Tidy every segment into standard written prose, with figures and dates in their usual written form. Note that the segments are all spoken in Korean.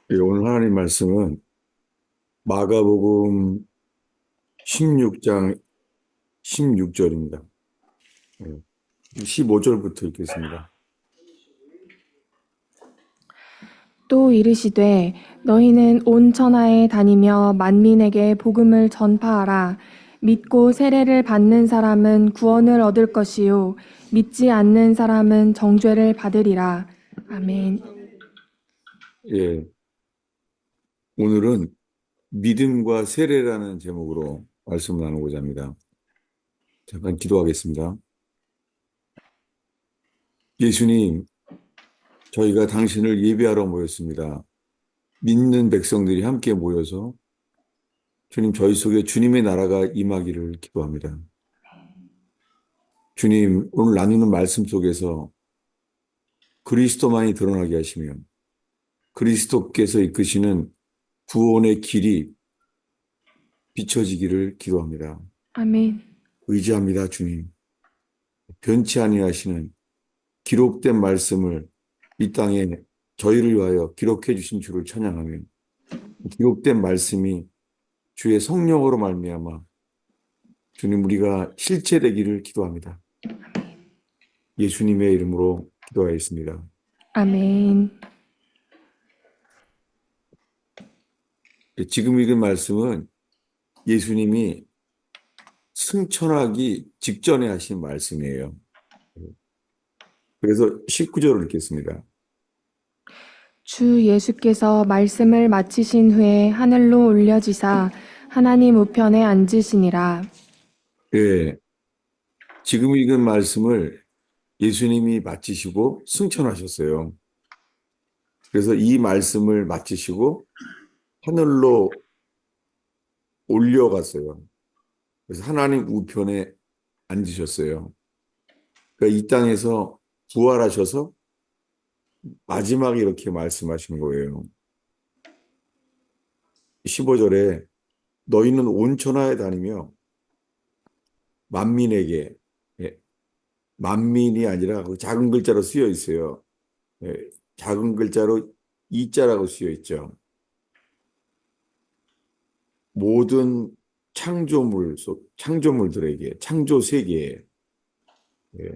예, 오늘 하나님 말씀은 마가복음 16장 16절입니다. 15절부터 읽겠습니다. 또 이르시되 너희는 온 천하에 다니며 만민에게 복음을 전파하라. 믿고 세례를 받는 사람은 구원을 얻을 것이요 믿지 않는 사람은 정죄를 받으리라. 아멘. 예, 오늘은 믿음과 세례라는 제목으로 말씀을 나누고자 합니다. 잠깐 기도하겠습니다. 예수님, 저희가 당신을 예배하러 모였습니다. 믿는 백성들이 함께 모여서 주님, 저희 속에 주님의 나라가 임하기를 기도합니다. 주님, 오늘 나누는 말씀 속에서 그리스도만이 드러나게 하시며 그리스도께서 이끄시는 구원의 길이 비춰지기를 기도합니다. 아멘. 의지합니다, 주님. 변치 아니하시는 기록된 말씀을 이 땅에 저희를 위하여 기록해 주신 주를 찬양하며 기록된 말씀이 주의 성령으로 말미암아 주님 우리가 실체되기를 기도합니다. 예수님의 이름으로 기도하였습니다. 아멘. 지금 읽은 말씀은 예수님이 승천하기 직전에 하신 말씀이에요. 그래서 19절을 읽겠습니다. 주 예수께서 말씀을 마치신 후에 하늘로 올려지사 하나님 우편에 앉으시니라. 예, 지금 읽은 말씀을 예수님이 마치시고 승천하셨어요. 그래서 이 말씀을 마치시고 하늘로 올려갔어요. 그래서 하나님 우편에 앉으셨어요. 그러니까 이 땅에서 부활하셔서 마지막에 이렇게 말씀하신 거예요. 15절에 너희는 온 천하에 다니며 만민에게, 예, 만민이 아니라 그 작은 글자로 쓰여 있어요. 예, 작은 글자로 이자라고 쓰여 있죠. 모든 창조물들에게, 창조 세계에, 예,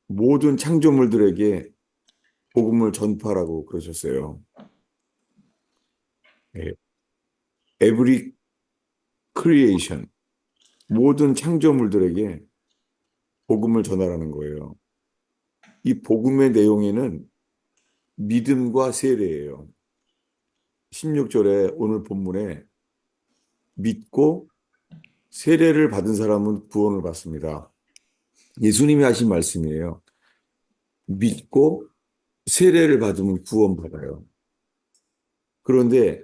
모든 창조물들에게 복음을 전파라고 그러셨어요. 예, every creation, 모든 창조물들에게 복음을 전하라는 거예요. 이 복음의 내용에는 믿음과 세례예요. 16절에 오늘 본문에 믿고 세례를 받은 사람은 구원을 받습니다. 예수님이 하신 말씀이에요. 믿고 세례를 받으면 구원받아요. 그런데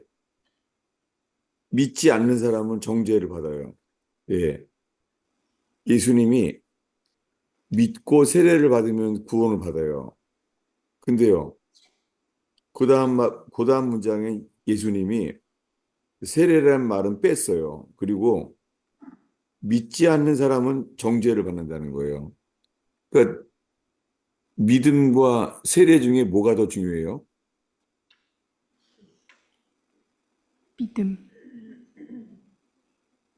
믿지 않는 사람은 정죄를 받아요. 예. 예수님이 믿고 세례를 받으면 구원을 받아요. 근데요, 그 다음 문장에 예수님이 세례라는 말은 뺐어요. 그리고 믿지 않는 사람은 정죄를 받는다는 거예요. 그러니까 믿음과 세례 중에 뭐가 더 중요해요? 믿음.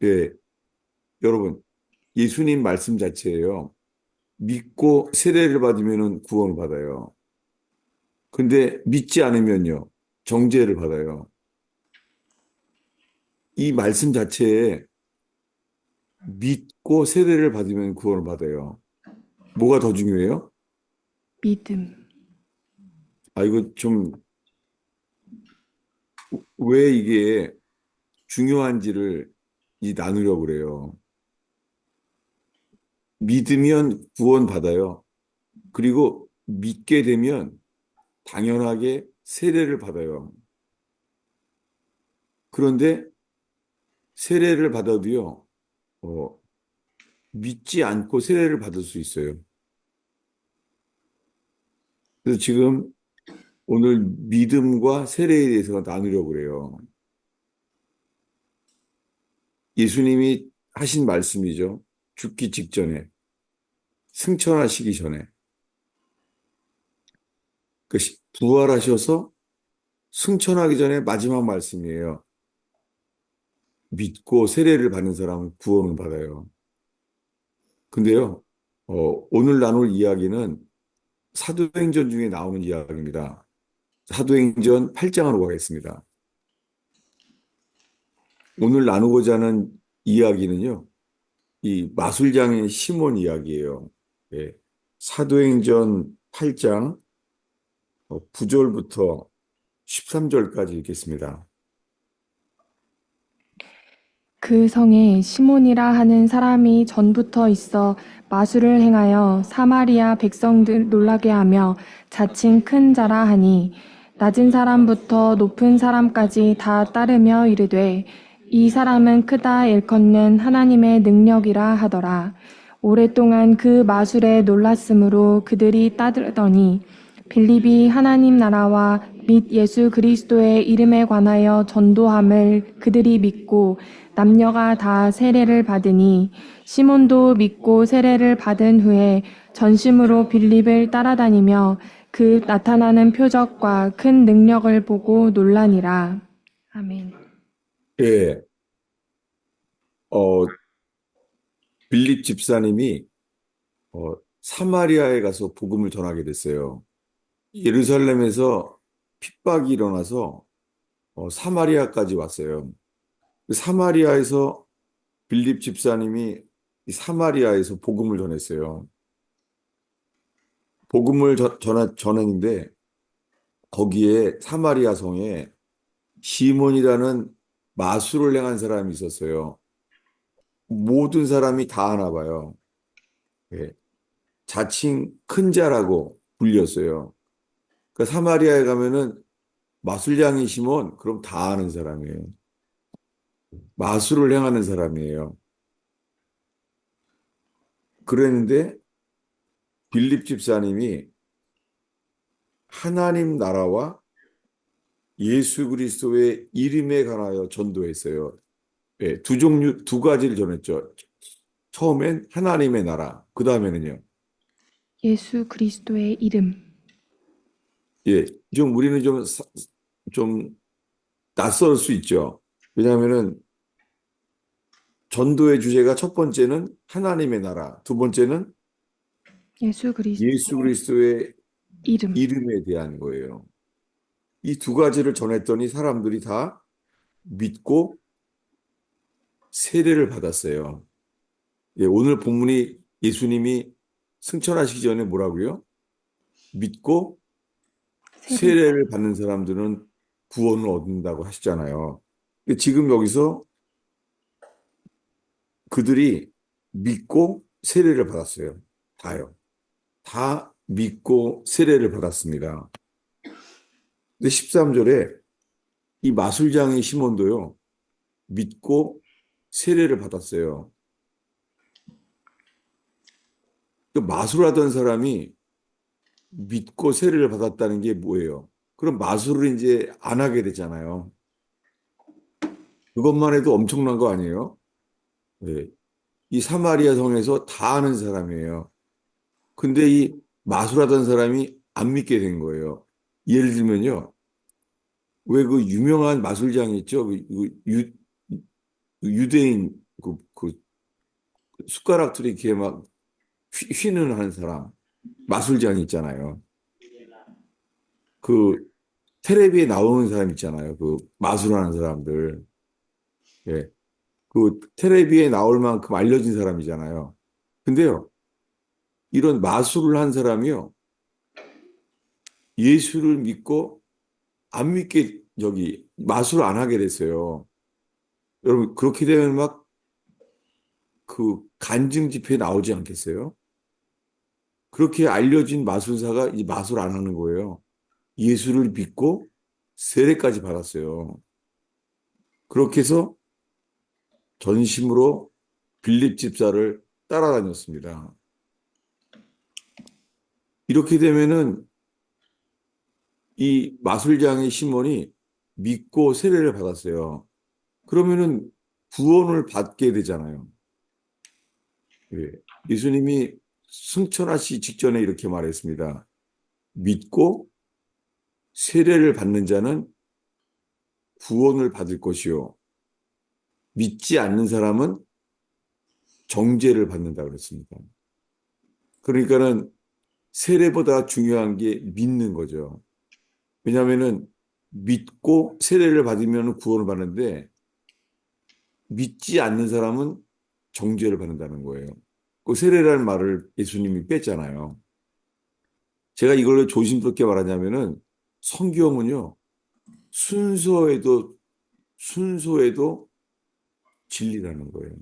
예, 여러분, 예수님 말씀 자체예요. 믿고 세례를 받으면 구원을 받아요. 근데 믿지 않으면요, 정죄를 받아요. 이 말씀 자체에 믿고 세례를 받으면 구원을 받아요. 뭐가 더 중요해요? 믿음. 아, 이거 좀, 왜 이게 중요한지를 나누려고 그래요. 믿으면 구원 받아요. 그리고 믿게 되면 당연하게 세례를 받아요. 그런데 세례를 받아도요, 어, 믿지 않고 세례를 받을 수 있어요. 그래서 지금 오늘 믿음과 세례에 대해서 나누려고 그래요. 예수님이 하신 말씀이죠. 죽기 직전에, 승천하시기 전에. 부활하셔서 승천하기 전에 마지막 말씀이에요. 믿고 세례를 받는 사람은 구원을 받아요. 근데요, 오늘 나눌 이야기는 사도행전 중에 나오는 이야기입니다. 사도행전 8장으로 가겠습니다. 오늘 나누고자 하는 이야기는요, 이 마술장인 시몬 이야기예요. 예, 사도행전 8장 9절부터 13절까지 읽겠습니다. 그 성에 시몬이라 하는 사람이 전부터 있어 마술을 행하여 사마리아 백성들 놀라게 하며 자칭 큰 자라 하니 낮은 사람부터 높은 사람까지 다 따르며 이르되 이 사람은 크다 일컫는 하나님의 능력이라 하더라. 오랫동안 그 마술에 놀랐으므로 그들이 따르더니 빌립이 하나님 나라와 및 예수 그리스도의 이름에 관하여 전도함을 그들이 믿고 남녀가 다 세례를 받으니 시몬도 믿고 세례를 받은 후에 전심으로 빌립을 따라다니며 그 나타나는 표적과 큰 능력을 보고 놀라니라. 아멘. 예, 어, 빌립 집사님이 사마리아에 가서 복음을 전하게 됐어요. 예루살렘에서 핍박이 일어나서 사마리아까지 왔어요. 그 사마리아에서 빌립 집사님이 이 사마리아에서 복음을 전했어요. 복음을 전했는데 거기에 사마리아 성에 시몬이라는 마술을 행한 사람이 있었어요. 모든 사람이 다 아나 봐요. 예, 자칭 큰 자라고 불렸어요. 그러니까 사마리아에 가면은 마술장이 시몬, 그럼 다 아는 사람이에요. 마술을 행하는 사람이에요. 그랬는데 빌립 집사님이 하나님 나라와 예수 그리스도의 이름에 관하여 전도했어요. 예, 두 종류, 두 가지를 전했죠. 처음엔 하나님의 나라, 그 다음에는요. 예수 그리스도의 이름. 예, 우리는 좀 낯설 수 있죠. 왜냐하면은 전도의 주제가 첫 번째는 하나님의 나라, 두 번째는 예수 그리스도 예수 그리스도의 이름. 이름에 대한 거예요. 이 두 가지를 전했더니 사람들이 다 믿고 세례를 받았어요. 예, 오늘 본문이 예수님이 승천하시기 전에 뭐라고요? 믿고 세례. 세례를 받는 사람들은 구원을 얻는다고 하시잖아요. 근데 지금 여기서 그들이 믿고 세례를 받았어요. 다요. 다 믿고 세례를 받았습니다. 근데 13절에 이 마술장의 시몬도요, 믿고 세례를 받았어요. 그 마술하던 사람이 믿고 세례를 받았다는 게 뭐예요? 그럼 마술을 이제 안 하게 되잖아요. 그것만 해도 엄청난 거 아니에요? 네. 이 사마리아 성에서 다 아는 사람이에요. 근데 이 마술하던 사람이 안 믿게 된 거예요. 예를 들면요. 왜 그 유명한 마술장 있죠? 그 유대인 그 숟가락들이 이렇게 막 휘는 하는 사람. 마술장 있잖아요. 그 텔레비에 나오는 사람 있잖아요. 그 마술하는 사람들. 예. 그 텔레비에 나올 만큼 알려진 사람이잖아요. 근데요, 이런 마술을 한 사람이요, 예수를 믿고 안 믿게 마술 안 하게 됐어요. 여러분, 그렇게 되면 막 그 간증 집회에 나오지 않겠어요? 그렇게 알려진 마술사가 이 마술 안 하는 거예요. 예수를 믿고 세례까지 받았어요. 그렇게 해서 전심으로 빌립 집사를 따라다녔습니다. 이렇게 되면은 이 마술장의 시몬이 믿고 세례를 받았어요. 그러면은 구원을 받게 되잖아요. 예. 예수님이 승천하시 직전에 이렇게 말했습니다. 믿고 세례를 받는 자는 구원을 받을 것이요. 믿지 않는 사람은 정죄를 받는다 그랬습니다. 그러니까는 세례보다 중요한 게 믿는 거죠. 왜냐하면은 믿고 세례를 받으면 구원을 받는데 믿지 않는 사람은 정죄를 받는다는 거예요. 그 세례라는 말을 예수님이 뺐잖아요. 제가 이걸 왜 조심스럽게 말하냐면은 성경은요, 순서에도 순서에도 진리라는 거예요.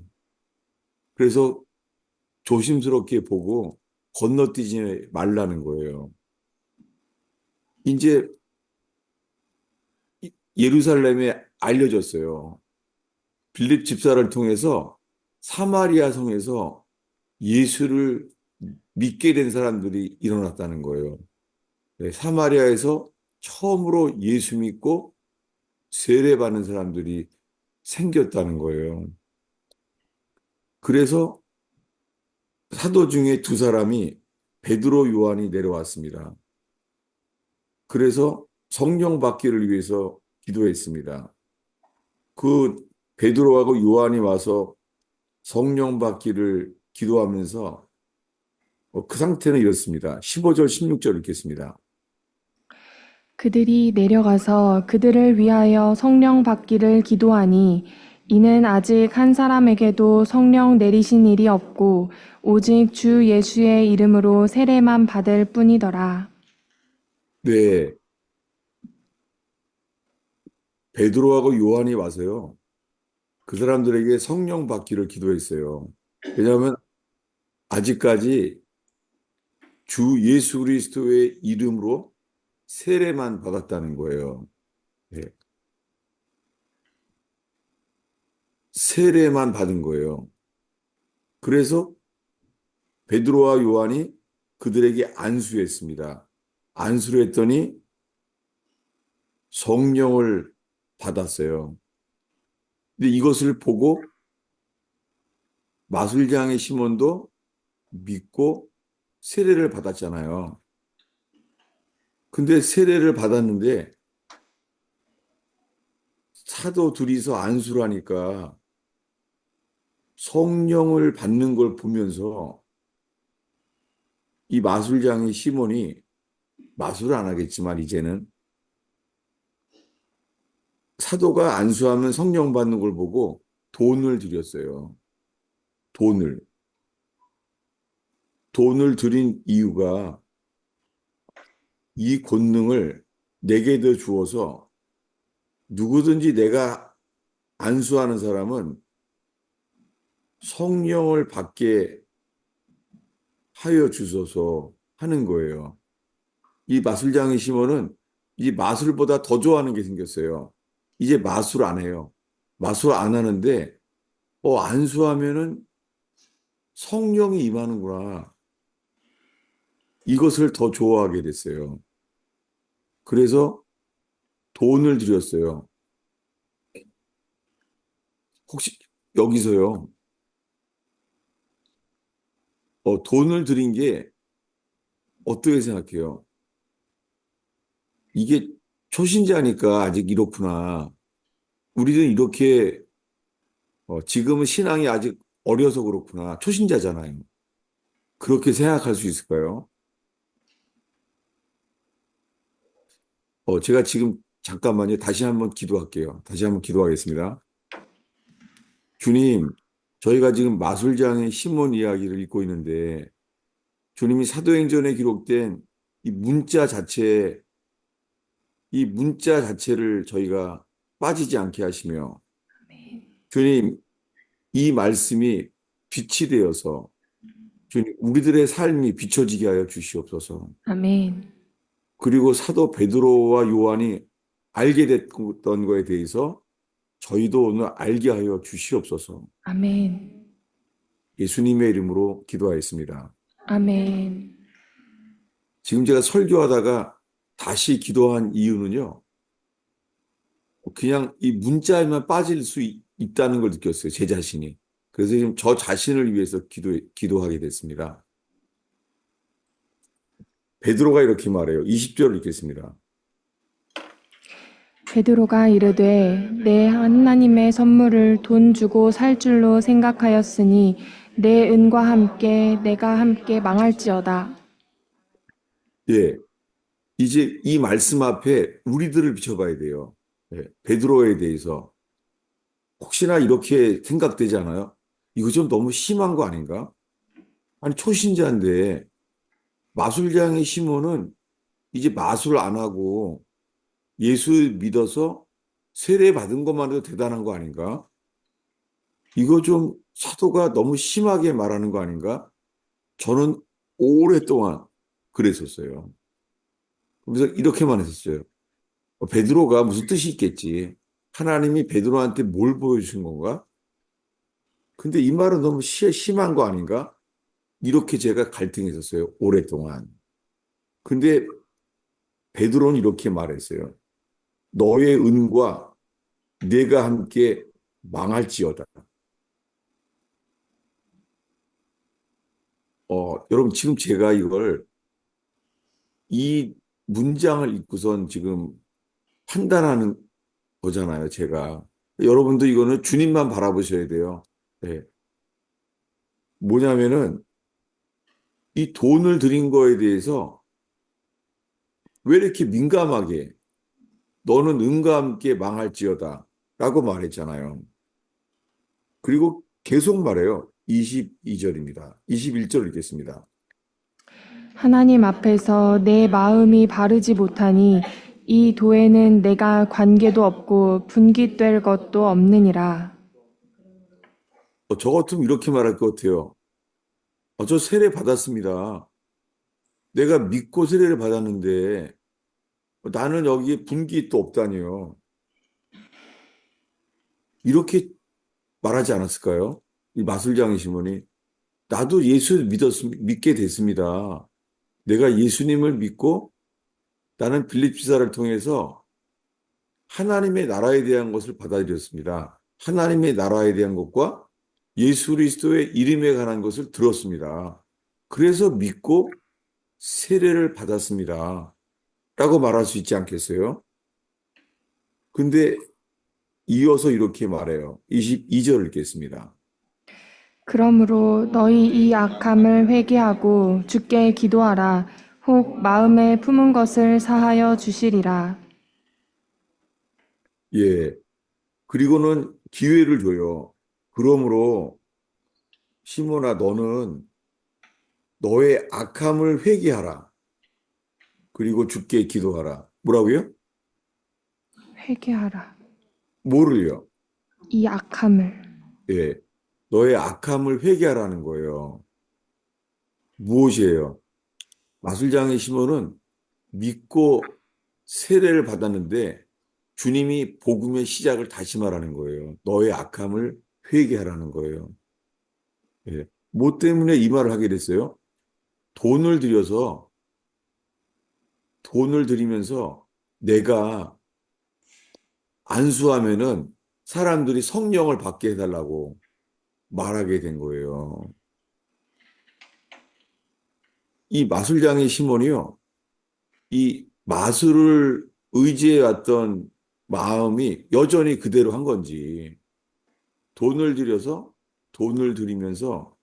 그래서 조심스럽게 보고 건너뛰지 말라는 거예요. 이제 예루살렘에 알려졌어요. 빌립 집사를 통해서 사마리아 성에서 예수를 믿게 된 사람들이 일어났다는 거예요. 네, 사마리아에서 처음으로 예수 믿고 세례받는 사람들이 생겼다는 거예요. 그래서 사도 중에 두 사람이 베드로, 요한이 내려왔습니다. 그래서 성령 받기를 위해서 기도했습니다. 그 베드로하고 요한이 와서 성령 받기를 기도하면서 그 상태는 이렇습니다. 15절, 16절 읽겠습니다. 그들이 내려가서 그들을 위하여 성령 받기를 기도하니 이는 아직 한 사람에게도 성령 내리신 일이 없고 오직 주 예수의 이름으로 세례만 받을 뿐이더라. 네, 베드로하고 요한이 와서요. 그 사람들에게 성령 받기를 기도했어요. 왜냐하면 아직까지 주 예수 그리스도의 이름으로 세례만 받았다는 거예요. 네, 세례만 받은 거예요. 그래서 베드로와 요한이 그들에게 안수했습니다. 안수를 했더니 성령을 받았어요. 근데 이것을 보고 마술장의 시몬도 믿고 세례를 받았잖아요. 근데 세례를 받았는데 사도 둘이서 안수를 하니까 성령을 받는 걸 보면서 이 마술장의 시몬이 마술을 안 하겠지만 이제는 사도가 안수하면 성령 받는 걸 보고 돈을 드렸어요. 돈을. 돈을 드린 이유가 이 권능을 내게 더 주어서 누구든지 내가 안수하는 사람은 성령을 받게 하여 주소서 하는 거예요. 이 마술장의 시몬은 이 마술보다 더 좋아하는 게 생겼어요. 이제 마술 안 해요. 마술 안 하는데, 안수하면은 성령이 임하는구나. 이것을 더 좋아하게 됐어요. 그래서 돈을 드렸어요. 혹시 여기서요, 돈을 드린 게 어떻게 생각해요? 이게 초신자니까 아직 이렇구나. 우리는 이렇게, 지금은 신앙이 아직 어려서 그렇구나. 초신자잖아요. 그렇게 생각할 수 있을까요? 제가 지금 잠깐만요. 다시 한번 기도할게요. 다시 한번 기도하겠습니다. 주님, 저희가 지금 마술장의 시몬 이야기를 읽고 있는데, 주님이 사도행전에 기록된 이 문자 자체, 이 문자 자체를 저희가 빠지지 않게 하시며, 주님, 이 말씀이 빛이 되어서, 주님, 우리들의 삶이 비춰지게 하여 주시옵소서. 아멘. 그리고 사도 베드로와 요한이 알게 됐던 거에 대해서 저희도 오늘 알게 하여 주시옵소서. 아멘. 예수님의 이름으로 기도하였습니다. 아멘. 지금 제가 설교하다가 다시 기도한 이유는요. 그냥 이 문자에만 빠질 수 있다는 걸 느꼈어요. 제 자신이. 그래서 지금 저 자신을 위해서 기도하게 됐습니다. 베드로가 이렇게 말해요. 20절을 읽겠습니다. 베드로가 이르되 내 하나님의 선물을 돈 주고 살 줄로 생각하였으니 내 은과 함께 내가 함께 망할지어다. 예. 이제 이 말씀 앞에 우리들을 비춰봐야 돼요. 예. 베드로에 대해서. 혹시나 이렇게 생각되지 않아요? 이거 좀 너무 심한 거 아닌가? 아니, 초신자인데, 마술장의 시몬은 이제 마술 안 하고 예수 믿어서 세례 받은 것만으로 대단한 거 아닌가? 이거 좀 사도가 너무 심하게 말하는 거 아닌가? 저는 오랫동안 그랬었어요. 그래서 이렇게만 했었어요. 베드로가 무슨 뜻이 있겠지. 하나님이 베드로한테 뭘 보여주신 건가? 근데 이 말은 너무 심한 거 아닌가? 이렇게 제가 갈등했었어요. 오랫동안. 근데 베드로는 이렇게 말했어요. 너의 은과 내가 함께 망할지어다. 여러분, 지금 제가 이 문장을 읽고선 지금 판단하는 거잖아요, 제가. 여러분도 이거는 주님만 바라보셔야 돼요. 네. 뭐냐면은 이 돈을 들인 거에 대해서 왜 이렇게 민감하게 너는 은과 함께 망할지어다 라고 말했잖아요. 그리고 계속 말해요. 22절입니다. 21절 읽겠습니다. 하나님 앞에서 내 마음이 바르지 못하니 이 도에는 내가 관계도 없고 분깃될 것도 없느니라. 저 같으면 이렇게 말할 것 같아요. 저 세례 받았습니다. 내가 믿고 세례를 받았는데 나는 여기에 분깃도 없다니요. 이렇게 말하지 않았을까요? 이 마술장의 시몬이 나도 믿게 됐습니다. 내가 예수님을 믿고 나는 빌립 지사를 통해서 하나님의 나라에 대한 것을 받아들였습니다. 하나님의 나라에 대한 것과 예수 그리스도의 이름에 관한 것을 들었습니다. 그래서 믿고 세례를 받았습니다. 라고 말할 수 있지 않겠어요? 근데 이어서 이렇게 말해요. 22절을 읽겠습니다. 그러므로 너희 이 악함을 회개하고 주께 기도하라. 혹 마음에 품은 것을 사하여 주시리라. 예. 그리고는 기회를 줘요. 그러므로 시몬아 너는 너의 악함을 회개하라. 그리고 주께 기도하라. 뭐라고요? 회개하라. 뭐를요? 이 악함을. 예. 너의 악함을 회개하라는 거예요. 무엇이에요? 마술장의 시몬은 믿고 세례를 받았는데 주님이 복음의 시작을 다시 말하는 거예요. 너의 악함을 회개하라는 거예요. 예. 뭐 때문에 이 말을 하게 됐어요? 돈을 들여서 돈을 들이면서 내가 안수하면은 사람들이 성령을 받게 해달라고 말하게 된 거예요. 이 마술장의 시몬이요. 이 마술을 의지해 왔던 마음이 여전히 그대로 한 건지 돈을 들여서 돈을 들이면서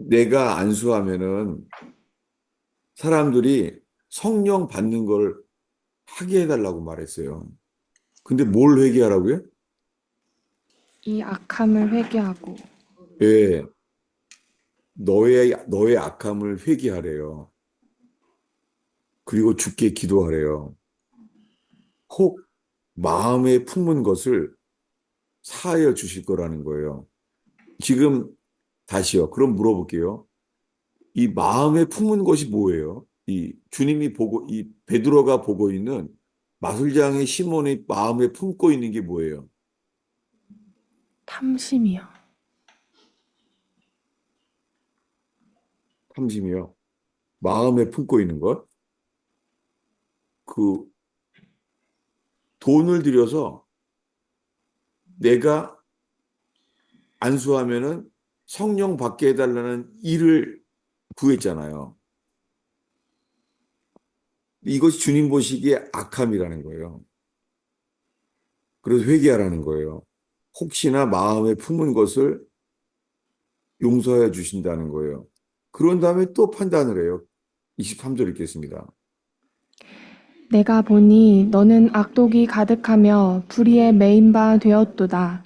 내가 안수하면은 사람들이 성령 받는 걸 하게 해달라고 말했어요. 근데 뭘 회개하라고요? 이 악함을 회개하고. 예, 너의 악함을 회개하래요. 그리고 주께 기도하래요. 혹 마음에 품은 것을 사하여 주실 거라는 거예요. 지금 다시요. 그럼 물어볼게요. 이 마음에 품은 것이 뭐예요? 이 주님이 보고, 이 베드로가 보고 있는 마술장의 시몬의 마음에 품고 있는 게 뭐예요? 탐심이요. 탐심이요. 마음에 품고 있는 것? 그 돈을 들여서 내가 안수하면은 성령 받게 해달라는 일을 구했잖아요. 이것이 주님 보시기에 악함이라는 거예요. 그래서 회개하라는 거예요. 혹시나 마음에 품은 것을 용서해 주신다는 거예요. 그런 다음에 또 판단을 해요. 23절 읽겠습니다. 내가 보니 너는 악독이 가득하며 불의에 매인 바 되었도다.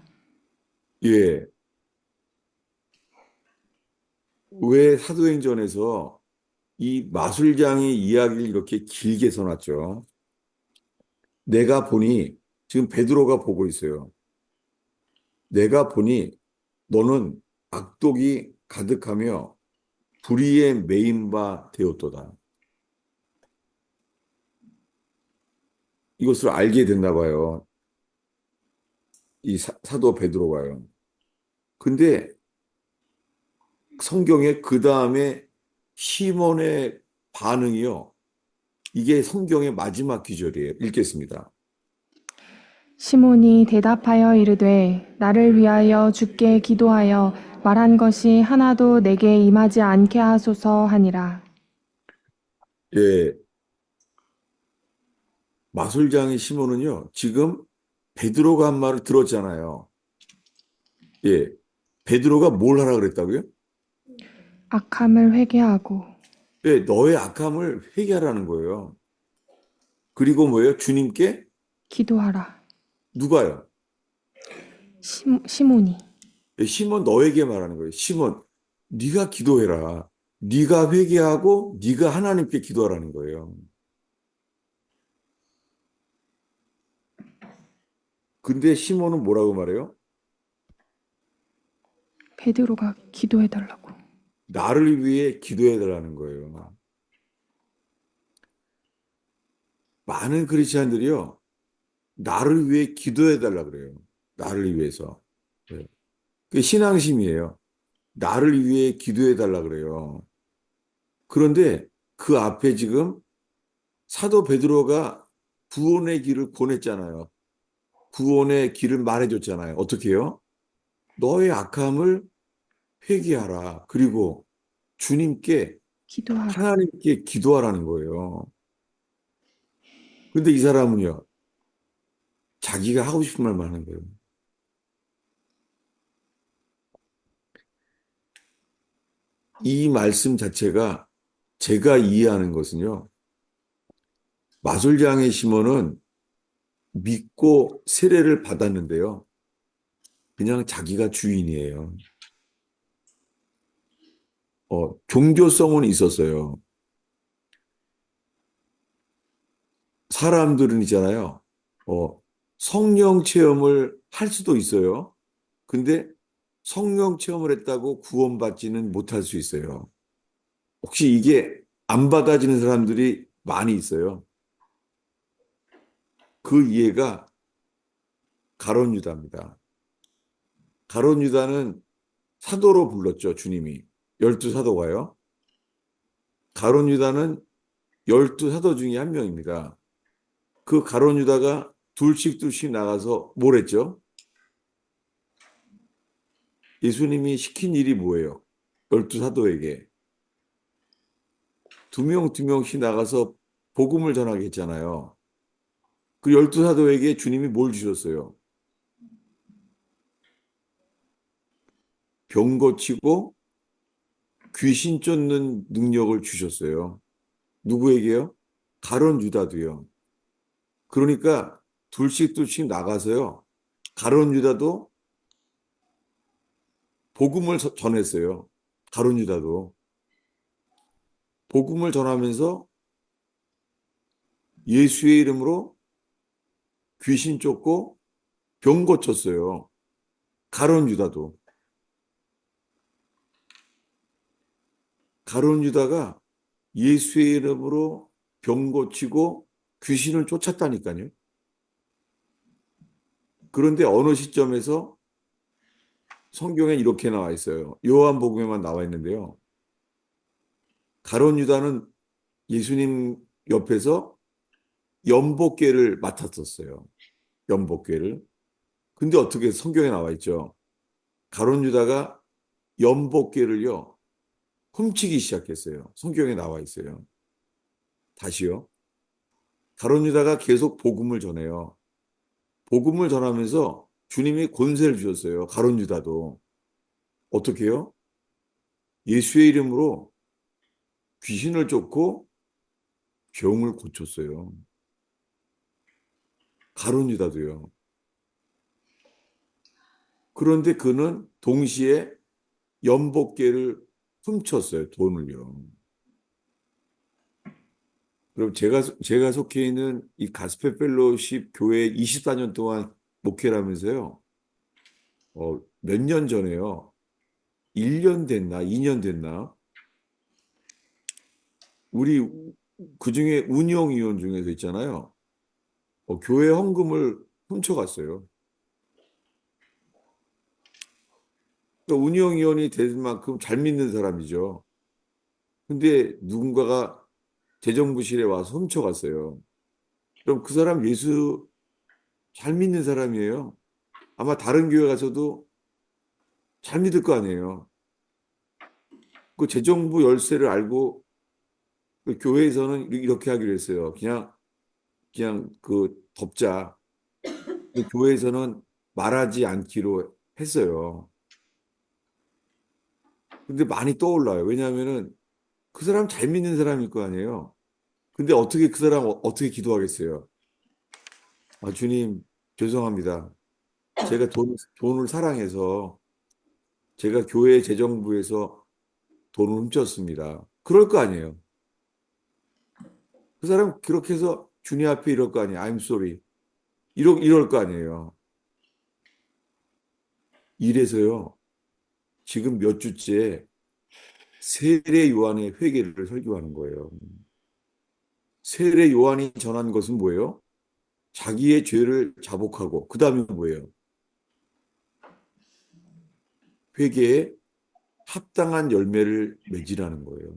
예. 왜 사도행전에서 이 마술장의 이야기를 이렇게 길게 써놨죠? 내가 보니, 지금 베드로가 보고 있어요. 내가 보니 너는 악독이 가득하며 불의에 매인 바 되었도다. 이것을 알게 됐나 봐요. 이 사도 베드로가요. 근데 성경에 그 다음에 시몬의 반응이요. 이게 성경의 마지막 기절이에요. 읽겠습니다. 시몬이 대답하여 이르되 나를 위하여 주께 기도하여 말한 것이 하나도 내게 임하지 않게 하소서 하니라. 예, 마술장의 시몬은요. 지금 베드로가 한 말을 들었잖아요. 예, 베드로가 뭘 하라 그랬다고요? 악함을 회개하고 예, 너의 악함을 회개하라는 거예요. 그리고 뭐예요? 주님께 기도하라. 누가요? 시몬이. 예, 시몬 너에게 말하는 거예요. 시몬, 네가 기도해라. 네가 회개하고 네가 하나님께 기도하라는 거예요. 근데 시몬은 뭐라고 말해요? 베드로가 기도해달라고. 나를 위해 기도해 달라는 거예요. 많은 크리스찬들이요. 나를 위해 기도해 달라 그래요. 나를 위해서. 네. 그게 신앙심이에요. 나를 위해 기도해 달라 그래요. 그런데 그 앞에 지금 사도 베드로가 구원의 길을 권했잖아요. 구원의 길을 말해줬잖아요. 어떻게 해요? 너의 악함을 회개하라. 그리고 주님께, 기도하라. 하나님께 기도하라는 거예요. 근데 이 사람은요, 자기가 하고 싶은 말만 하는 거예요. 이 말씀 자체가 제가 이해하는 것은요, 마술장의 시몬은 믿고 세례를 받았는데요. 그냥 자기가 주인이에요. 종교성은 있었어요. 사람들은 있잖아요. 성령 체험을 할 수도 있어요. 근데 성령 체험을 했다고 구원받지는 못할 수 있어요. 혹시 이게 안 받아지는 사람들이 많이 있어요. 그 이해가 가룟 유다입니다. 가룟 유다는 사도로 불렀죠, 주님이. 12사도가요. 가룟 유다는 12사도 중에 한 명입니다. 그 가룟 유다가 둘씩 나가서 뭘 했죠? 예수님이 시킨 일이 뭐예요? 12사도에게. 두 명씩 나가서 복음을 전하게 했잖아요. 그 12사도에게 주님이 뭘 주셨어요? 병 고치고 귀신 쫓는 능력을 주셨어요. 누구에게요? 가룟 유다도요. 그러니까 둘씩 나가서요. 가룟 유다도 복음을 전했어요. 가룟 유다도. 복음을 전하면서 예수의 이름으로 귀신 쫓고 병 고쳤어요. 가룟 유다도. 가룟 유다가 예수의 이름으로 병 고치고 귀신을 쫓았다니까요. 그런데 어느 시점에서 성경에 이렇게 나와 있어요. 요한복음에만 나와 있는데요. 가룟 유다는 예수님 옆에서 연복궤를 맡았었어요. 연복궤를. 근데 어떻게 성경에 나와 있죠? 가룟 유다가 연복궤를요, 훔치기 시작했어요. 성경에 나와 있어요. 다시요. 가룟 유다가 계속 복음을 전해요. 복음을 전하면서 주님이 권세를 주셨어요. 가룟 유다도. 어떻게 해요? 예수의 이름으로 귀신을 쫓고 병을 고쳤어요. 가룟 유다도요. 그런데 그는 동시에 연복계를 훔쳤어요. 돈을요. 그럼 제가 속해 있는 이 가스펠 펠로십 교회 24년 동안 목회를 하면서요. 몇 년 전에요. 1년 됐나? 2년 됐나? 우리 그중에 운영위원 중에서 있잖아요. 교회 헌금을 훔쳐갔어요. 그러니까 운영위원이 될 만큼 잘 믿는 사람이죠. 근데 누군가가 재정부실에 와서 훔쳐갔어요. 그럼 그 사람 예수 잘 믿는 사람이에요. 아마 다른 교회 가서도 잘 믿을 거 아니에요. 그 재정부 열쇠를 알고 그 교회에서는 이렇게 하기로 했어요. 그냥 그 덮자. 그 교회에서는 말하지 않기로 했어요. 근데 많이 떠올라요. 왜냐하면은 그 사람 잘 믿는 사람일 거 아니에요. 근데 어떻게 그 사람 어떻게 기도하겠어요? 아, 주님, 죄송합니다. 제가 돈을 사랑해서 제가 교회 재정부에서 돈을 훔쳤습니다. 그럴 거 아니에요. 그 사람 그렇게 해서 주님 앞에 이럴 거 아니에요. I'm sorry. 이럴 거 아니에요. 이래서요. 지금 몇 주째 세례 요한의 회개를 설교하는 거예요. 세례 요한이 전한 것은 뭐예요? 자기의 죄를 자복하고 그 다음에 뭐예요? 회개에 합당한 열매를 맺으라는 거예요.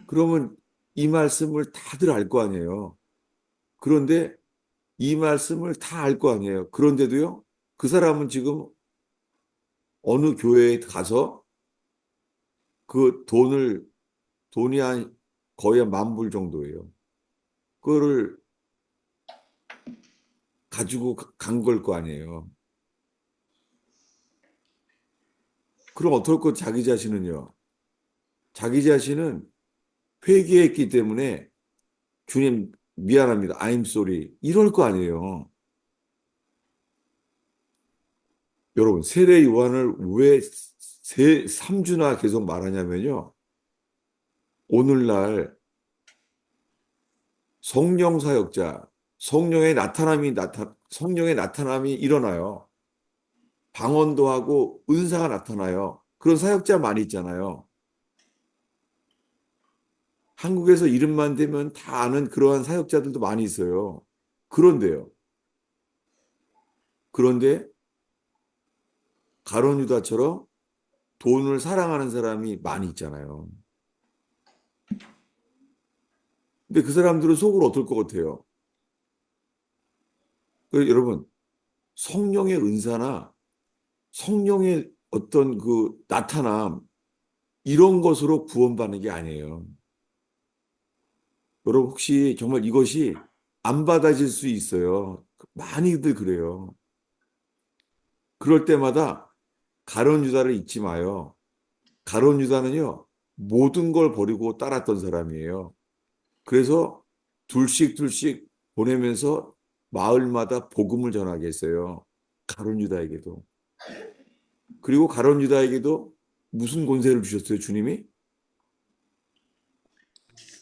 그러면 이 말씀을 다들 알 거 아니에요. 그런데 이 말씀을 다 알 거 아니에요. 그런데도요, 그 사람은 지금 어느 교회에 가서 그 돈이 거의 한 10,000불 정도예요. 그거를 가지고 간 걸 거 아니에요. 그럼 어떨 것 자기 자신은요? 자기 자신은 회개했기 때문에 주님 미안합니다. I'm sorry. 이럴 거 아니에요. 여러분, 세례 요한을 왜 3주나 계속 말하냐면요. 오늘날 성령 사역자, 성령의 나타남이 일어나요. 방언도 하고 은사가 나타나요. 그런 사역자 많이 있잖아요. 한국에서 이름만 대면 다 아는 그러한 사역자들도 많이 있어요. 그런데요. 그런데 가론 유다처럼 돈을 사랑하는 사람이 많이 있잖아요. 근데 그 사람들은 속으로 어떨 것 같아요? 여러분, 성령의 은사나 성령의 어떤 그 나타남, 이런 것으로 구원받는 게 아니에요. 여러분, 혹시 정말 이것이 안 받아질 수 있어요. 많이들 그래요. 그럴 때마다 가룟 유다를 잊지 마요. 가룟 유다는요, 모든 걸 버리고 따랐던 사람이에요. 그래서 둘씩 둘씩 보내면서 마을마다 복음을 전하게 했어요. 가룟 유다에게도. 그리고 가룟 유다에게도 무슨 권세를 주셨어요, 주님이?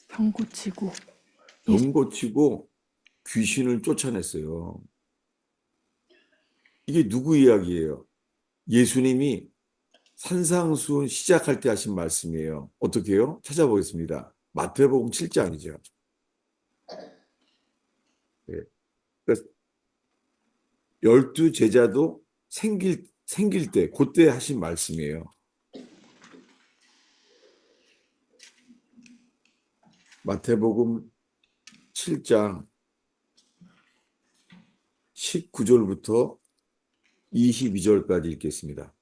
병 고치고 예수 병 고치고 귀신을 쫓아냈어요. 이게 누구 이야기예요? 예수님이 산상수훈 시작할 때 하신 말씀이에요. 어떻게 해요? 찾아보겠습니다. 마태복음 7장이죠. 그러니까 12제자도 생길 때, 그때 하신 말씀이에요. 마태복음 7장 19절부터 22절까지 읽겠습니다.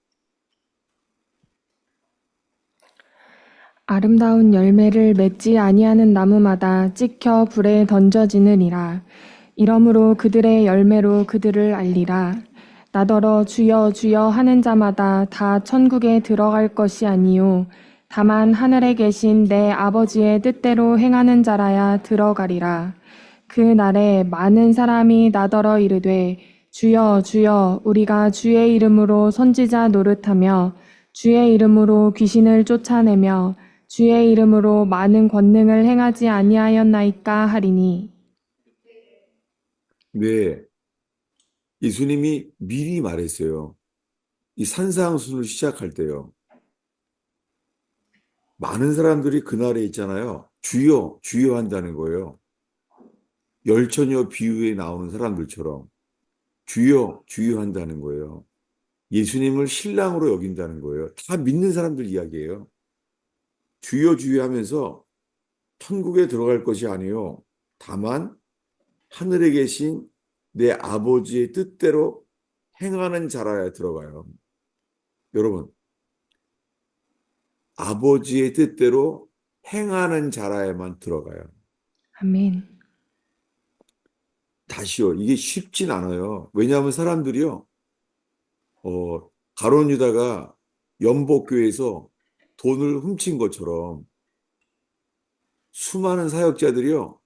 아름다운 열매를 맺지 아니하는 나무마다 찍혀 불에 던져지느니라. 이러므로 그들의 열매로 그들을 알리라. 나더러 주여 주여 하는 자마다 다 천국에 들어갈 것이 아니요 다만 하늘에 계신 내 아버지의 뜻대로 행하는 자라야 들어가리라. 그 날에 많은 사람이 나더러 이르되 주여 주여 우리가 주의 이름으로 선지자 노릇하며 주의 이름으로 귀신을 쫓아내며 주의 이름으로 많은 권능을 행하지 아니하였나이까 하리니. 왜 예수님이 미리 말했어요. 이 산상수를 시작할 때요. 많은 사람들이 그날에 있잖아요. 주여, 주여 한다는 거예요. 열처녀 비유에 나오는 사람들처럼 주여, 주여 한다는 거예요. 예수님을 신랑으로 여긴다는 거예요. 다 믿는 사람들 이야기예요. 주여, 주여 하면서 천국에 들어갈 것이 아니요. 다만 하늘에 계신 내 아버지의 뜻대로 행하는 자라야 들어가요. 여러분, 아버지의 뜻대로 행하는 자라야만 들어가요. 아멘. 다시요. 이게 쉽진 않아요. 왜냐하면 사람들이요. 가룟 유다가 연복교에서 돈을 훔친 것처럼 수많은 사역자들이요.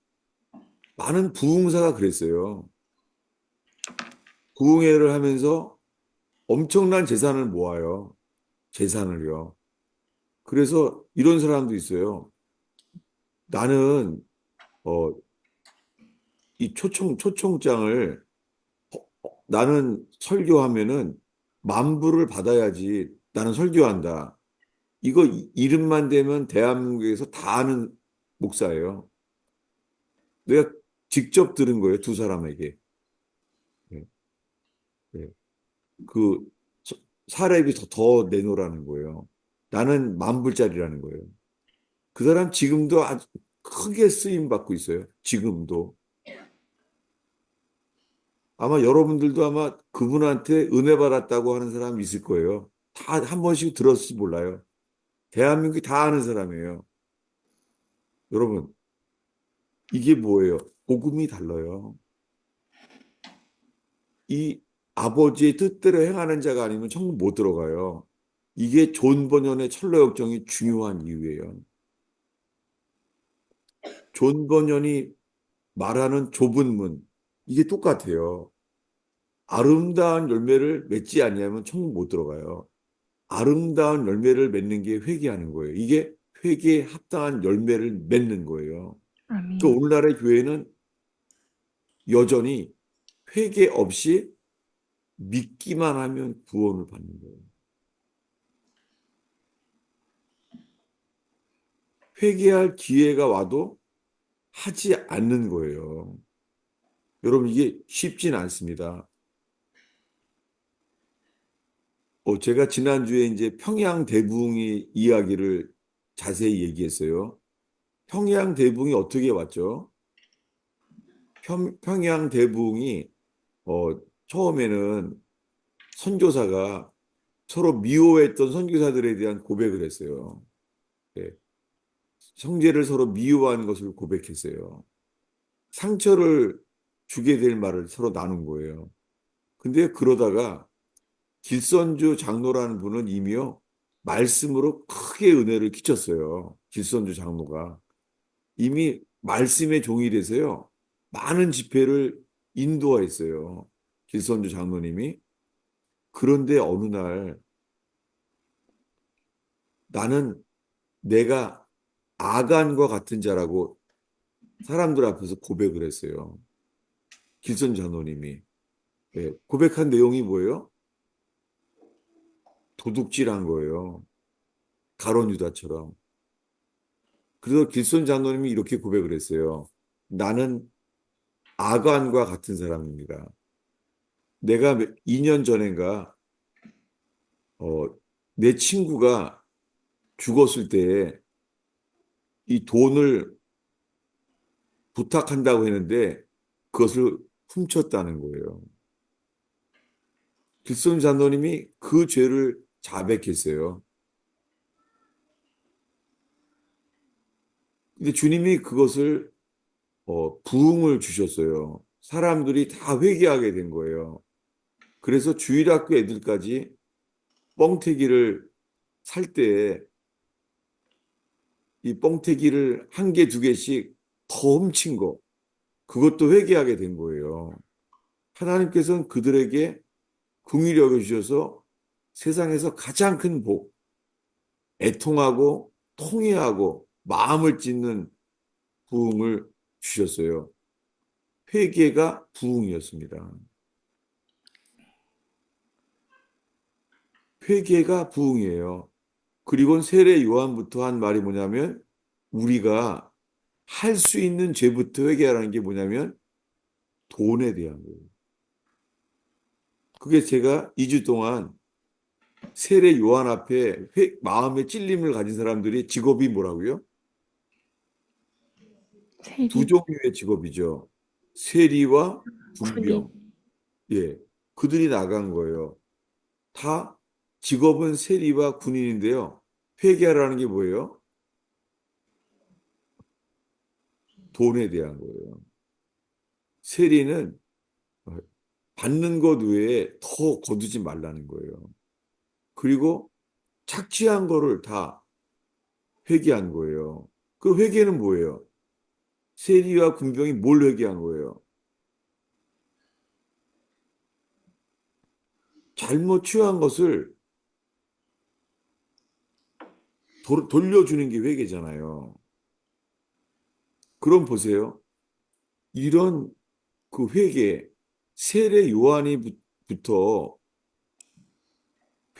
많은 부흥사가 그랬어요. 부흥회를 하면서 엄청난 재산을 모아요. 재산을요. 그래서 이런 사람도 있어요. 나는 어, 이 초청장을 나는 설교하면은 만불을 받아야지 나는 설교한다. 이거 이름만 대면 대한민국에서 다 아는 목사예요. 내가 직접 들은 거예요, 두 사람에게. 예, 예. 그 사례비 더 내놓으라는 거예요. 나는 만불짜리라는 거예요. 그 사람 지금도 아주 크게 쓰임 받고 있어요. 지금도. 아마 여러분들도 아마 그분한테 은혜 받았다고 하는 사람 있을 거예요. 다 한 번씩 들었을지 몰라요. 대한민국이 다 아는 사람이에요. 여러분, 이게 뭐예요? 복음이 달라요. 이 아버지의 뜻대로 행하는 자가 아니면 천국 못 들어가요. 이게 존 번연의 철로역정이 중요한 이유예요. 존 번연이 말하는 좁은 문, 이게 똑같아요. 아름다운 열매를 맺지 아니하면 천국 못 들어가요. 아름다운 열매를 맺는 게 회개하는 거예요. 이게 회개에 합당한 열매를 맺는 거예요. 그 아멘. 오늘날의 교회는 여전히 회개 없이 믿기만 하면 구원을 받는 거예요. 회개할 기회가 와도 하지 않는 거예요. 여러분, 이게 쉽진 않습니다. 제가 지난주에 이제 평양 대붕이 이야기를 자세히 얘기했어요. 평양 대붕이 어떻게 왔죠? 평양 대붕이 처음에는 선교사가 서로 미워했던 선교사들에 대한 고백을 했어요. 예, 형제를 서로 미워하는 것을 고백했어요. 상처를 주게 될 말을 서로 나눈 거예요. 근데 그러다가 길선주 장로라는 분은 이미요, 말씀으로 크게 은혜를 끼쳤어요. 길선주 장로가. 이미 말씀의 종이 돼서요, 많은 집회를 인도하였어요. 길선주 장로님이. 그런데 어느 날 나는 내가 아간과 같은 자라고 사람들 앞에서 고백을 했어요. 길선 장로님이. 예, 고백한 내용이 뭐예요? 도둑질한 거예요. 가론 유다처럼. 그래서 길선 장로님이 이렇게 고백을 했어요. 나는 아간과 같은 사람입니다. 내가 2년 전인가 어, 내 친구가 죽었을 때에 이 돈을 부탁한다고 했는데 그것을 훔쳤다는 거예요. 길선 장로님이 그 죄를 자백했어요. 근데 주님이 그것을 부흥을 주셨어요. 사람들이 다 회개하게 된 거예요. 그래서 주일학교 애들까지 뻥튀기를 살 때 이 뻥튀기를 한 개, 두 개씩 더 훔친 거, 그것도 회개하게 된 거예요. 하나님께서는 그들에게 긍휼히 여겨주셔서 세상에서 가장 큰 복, 애통하고 통회하고 마음을 찢는 부흥을 주셨어요. 회개가 부흥이었습니다. 회개가 부흥이에요. 그리고 세례 요한부터 한 말이 뭐냐면 우리가 할 수 있는 죄부터 회개하라는 게 뭐냐면 돈에 대한 거예요. 그게 제가 2주 동안 세례 요한 앞에 마음의 찔림을 가진 사람들이 직업이 뭐라고요? 두 세리, 종류의 직업이죠. 세리와 군인. 군병. 예. 그들이 나간 거예요. 다 직업은 세리와 군인인데요. 회개하라는 게 뭐예요? 돈에 대한 거예요. 세리는 받는 것 외에 더 거두지 말라는 거예요. 그리고 착취한 거를 다 회개한 거예요. 그 회개는 뭐예요? 세리와 군병이 뭘 회개한 거예요? 잘못 취한 것을 돌려주는 게 회개잖아요. 그럼 보세요. 이런 그 회개, 세례 요한이부터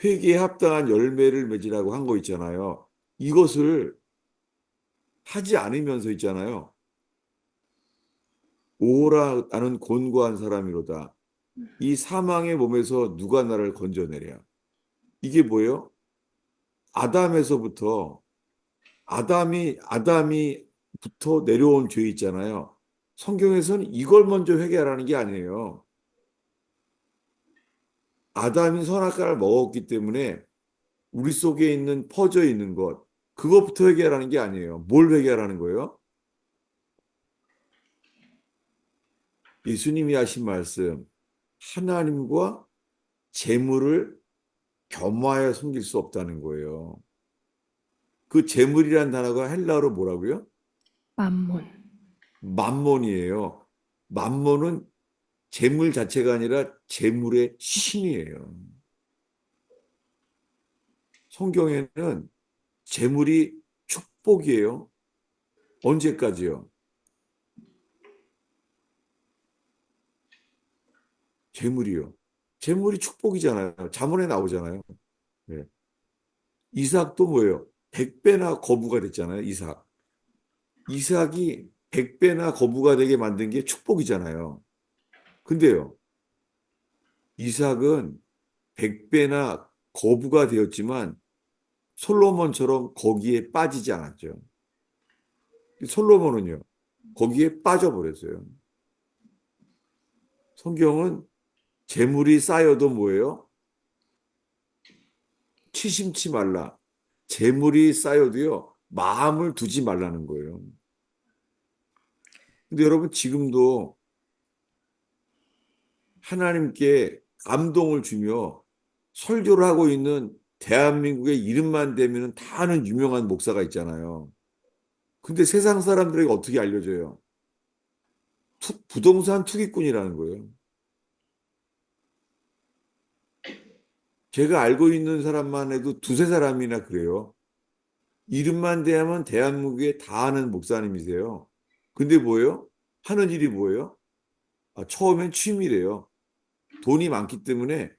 회개에 합당한 열매를 맺으라고 한 거 있잖아요. 이것을 하지 않으면서 있잖아요. 오라 나는 곤고한 사람이로다. 이 사망의 몸에서 누가 나를 건져내랴. 이게 뭐예요? 아담에서부터 아담이부터 내려온 죄 있잖아요. 성경에서는 이걸 먼저 회개하라는 게 아니에요. 아담이 선악과를 먹었기 때문에 우리 속에 있는 퍼져 있는 것, 그것부터 회개하라는 게 아니에요. 뭘 회개하라는 거예요? 예수님이 하신 말씀, 하나님과 재물을 겸하여 섬길 수 없다는 거예요. 그 재물이란 단어가 헬라어로 뭐라고요? 만몬. 만몬이에요. 만몬은 재물 자체가 아니라 재물의 신이에요. 성경에는 재물이 축복이에요. 언제까지요? 재물이요. 재물이 축복이잖아요. 잠언에 나오잖아요. 네. 이삭도 뭐예요? 100배나 거부가 됐잖아요. 이삭이 100배나 거부가 되게 만든 게 축복이잖아요. 근데요, 이삭은 100배나 거부가 되었지만 솔로몬처럼 거기에 빠지지 않았죠. 솔로몬은요, 거기에 빠져버렸어요. 성경은 재물이 쌓여도 뭐예요? 치심치 말라. 재물이 쌓여도요, 마음을 두지 말라는 거예요. 근데 여러분, 지금도 하나님께 감동을 주며 설교를 하고 있는 대한민국의 이름만 대면 다 아는 유명한 목사가 있잖아요. 근데 세상 사람들에게 어떻게 알려져요? 부동산 투기꾼이라는 거예요. 제가 알고 있는 사람만 해도 두세 사람이나 그래요. 이름만 대하면 대한민국에 다 아는 목사님이세요. 근데 뭐예요? 하는 일이 뭐예요? 처음엔 취미래요. 돈이 많기 때문에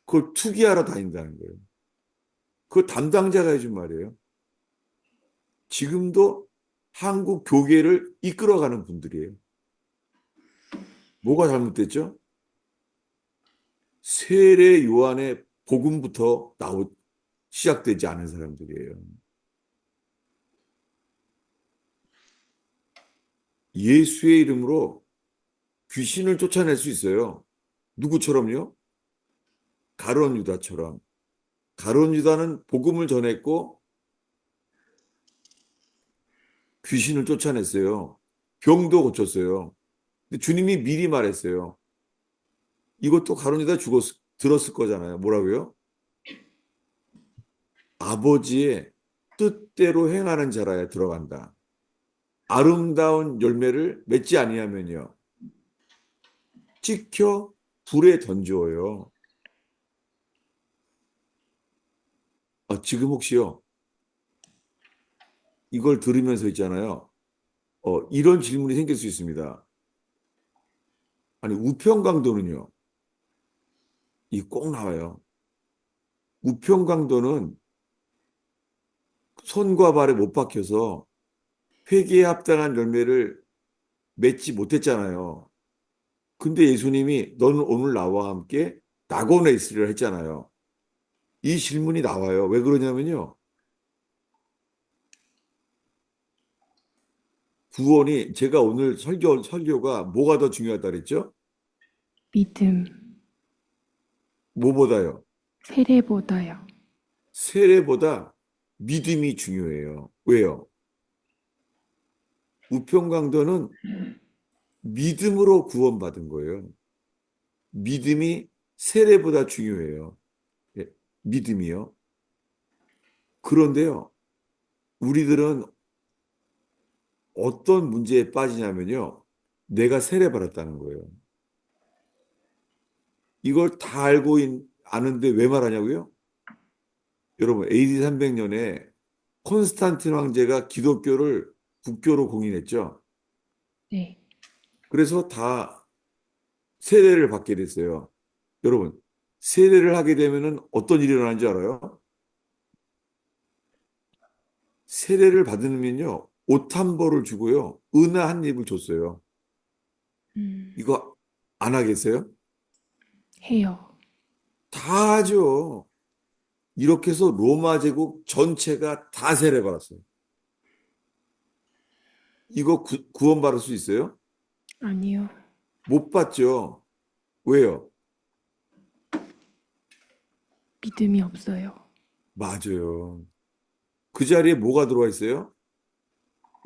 그걸 투기하러 다닌다는 거예요. 그 담당자가 해준 말이에요. 지금도 한국 교계를 이끌어가는 분들이에요. 뭐가 잘못됐죠? 세례 요한의 복음부터 시작되지 않은 사람들이에요. 예수의 이름으로 귀신을 쫓아낼 수 있어요. 누구처럼요? 가룟 유다처럼. 가룟 유다는 복음을 전했고 귀신을 쫓아냈어요. 병도 고쳤어요. 근데 주님이 미리 말했어요. 이것도 가론유다 들었을 거잖아요. 뭐라고요? 아버지의 뜻대로 행하는 자라야 들어간다. 아름다운 열매를 맺지 아니하면요. 찍혀 불에 던져요. 지금 혹시요, 이걸 들으면서 있잖아요. 이런 질문이 생길 수 있습니다. 아니, 우평강도는요, 이 꼭 나와요. 우평강도는 손과 발에 못 박혀서 회개에 합당한 열매를 맺지 못했잖아요. 근데 예수님이 너는 오늘 나와 함께 낙원에 있으리라 했잖아요. 이 질문이 나와요. 왜 그러냐면요. 구원이 제가 오늘 설교가 뭐가 더 중요하다 그랬죠? 믿음, 뭐보다요? 세례보다요. 세례보다 믿음이 중요해요. 왜요? 우평강도는 믿음으로 구원받은 거예요. 믿음이 세례보다 중요해요. 예, 믿음이요. 그런데요, 우리들은 어떤 문제에 빠지냐면요. 내가 세례받았다는 거예요. 이걸 다 아는데 왜 말하냐고요? 여러분, AD 300년에 콘스탄틴 황제가 기독교를 국교로 공인했죠. 네. 그래서 다 세례를 받게 됐어요. 여러분, 세례를 하게 되면은 어떤 일이 일어나는 줄 알아요? 세례를 받으면요, 옷 한 벌을 주고요, 은하 한 입을 줬어요. 음, 이거 안 하겠어요? 해요. 다 하죠. 이렇게 해서 로마 제국 전체가 다 세례받았어요. 이거 구원받을 수 있어요? 아니요. 못 받죠. 왜요? 믿음이 없어요. 맞아요. 그 자리에 뭐가 들어와 있어요?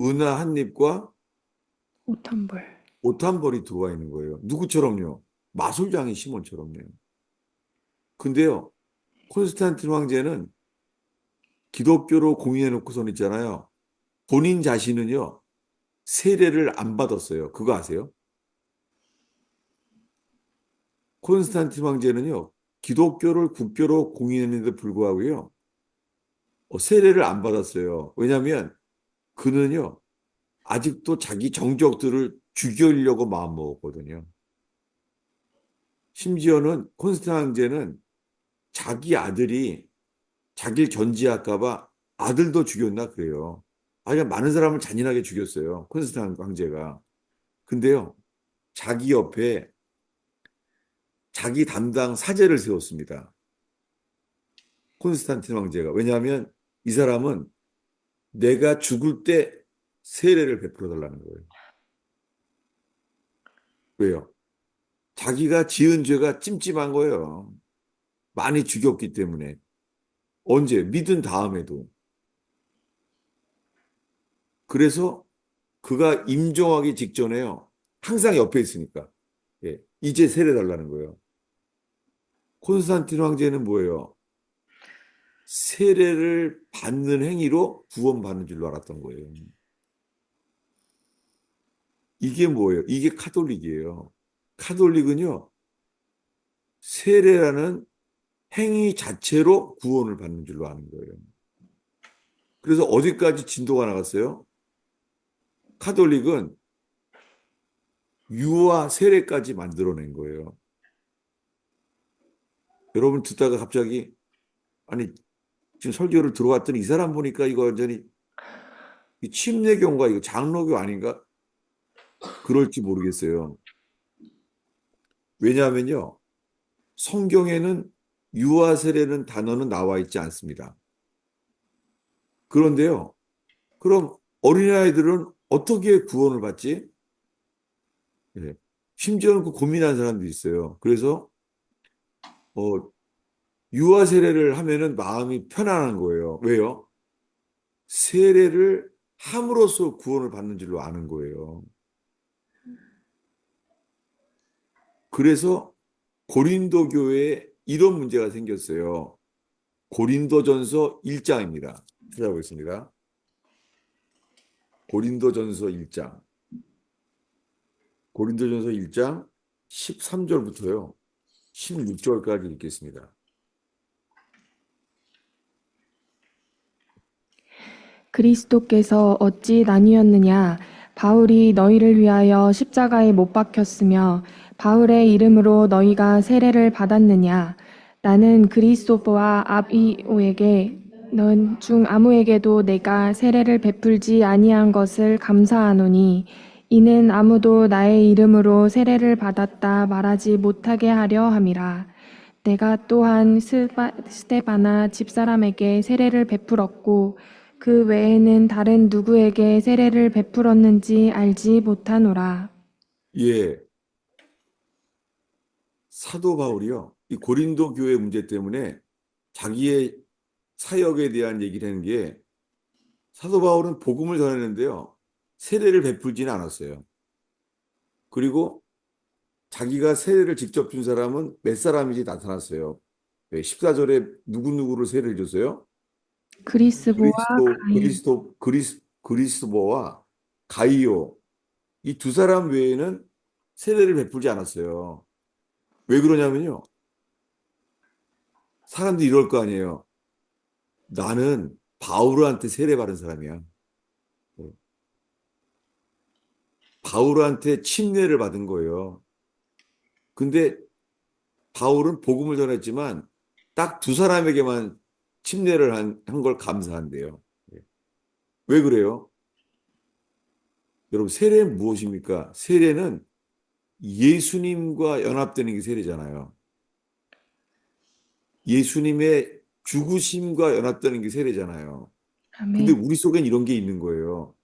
은하 한 입과 옷 한 벌. 옷 한 벌이 들어와 있는 거예요. 누구처럼요? 마술장인 시몬처럼요. 근데요, 콘스탄틴 황제는 기독교로 공인해 놓고선 있잖아요. 본인 자신은요, 세례를 안 받았어요. 그거 아세요? 콘스탄틴 황제는요, 기독교를 국교로 공인했는데 불구하고요, 세례를 안 받았어요. 왜냐하면 그는요, 아직도 자기 정적들을 죽이려고 마음먹었거든요. 심지어는 콘스탄틴 황제는 자기 아들이 자기를 견제할까 봐 아들도 죽였나 그래요. 그냥 많은 사람을 잔인하게 죽였어요. 콘스탄틴 황제가. 근데요, 자기 옆에 자기 담당 사제를 세웠습니다. 콘스탄틴 황제가. 왜냐하면 이 사람은 내가 죽을 때 세례를 베풀어 달라는 거예요. 왜요? 자기가 지은 죄가 찜찜한 거예요. 많이 죽였기 때문에. 언제? 믿은 다음에도. 그래서 그가 임종하기 직전에요. 항상 옆에 있으니까. 예, 이제 세례 달라는 거예요. 콘스탄틴 황제는 뭐예요? 세례를 받는 행위로 구원받는 줄로 알았던 거예요. 이게 뭐예요? 이게 카톨릭이에요. 카톨릭은요, 세례라는 행위 자체로 구원을 받는 줄로 아는 거예요. 그래서 어디까지 진도가 나갔어요? 카톨릭은 유아 세례까지 만들어낸 거예요. 여러분 듣다가 갑자기, 아니, 지금 설교를 들어왔더니 이 사람 보니까 이거 완전히 침례교인가 이거 장로교 아닌가? 그럴지 모르겠어요. 왜냐하면요, 성경에는 유아 세례는 단어는 나와 있지 않습니다. 그런데요, 그럼 어린아이들은 어떻게 구원을 받지? 예. 심지어는 그 고민하는 사람도 있어요. 그래서 어, 유아 세례를 하면은 마음이 편안한 거예요. 왜요? 세례를 함으로써 구원을 받는 줄로 아는 거예요. 그래서 고린도 교회에 이런 문제가 생겼어요. 고린도전서 1장입니다. 찾아보겠습니다. 고린도전서 1장. 고린도전서 1장 13절부터요. 16절까지 읽겠습니다. 그리스도께서 어찌 나뉘었느냐? 바울이 너희를 위하여 십자가에 못 박혔으며 바울의 이름으로 너희가 세례를 받았느냐? 나는 그리스도와 아비오에게 넌 중 아무에게도 내가 세례를 베풀지 아니한 것을 감사하노니 이는 아무도 나의 이름으로 세례를 받았다 말하지 못하게 하려 함이라. 내가 또한 스데바나 집사람에게 세례를 베풀었고 그 외에는 다른 누구에게 세례를 베풀었는지 알지 못하노라. 예, 사도 바울이요. 이 고린도 교회 문제 때문에 자기의 사역에 대한 얘기를 하는 게 사도 바울은 복음을 전했는데요. 세례를 베풀지는 않았어요. 그리고 자기가 세례를 직접 준 사람은 몇 사람인지 나타났어요. 14절에 누구누구를 세례를 줬어요? 그리스보와 가인. 그리스도와 가이오. 이 두 사람 외에는 세례를 베풀지 않았어요. 왜 그러냐면요. 사람들이 이럴 거 아니에요. 나는 바울한테 세례 받은 사람이야. 바울한테 침례를 받은 거예요. 근데 바울은 복음을 전했지만 딱 두 사람에게만 침례를 한 걸 감사한대요. 왜 그래요? 여러분, 세례는 무엇입니까? 세례는 예수님과 연합되는 게 세례잖아요. 예수님의 죽으심과 연합되는 게 세례잖아요. 근데 아멘. 우리 속엔 이런 게 있는 거예요.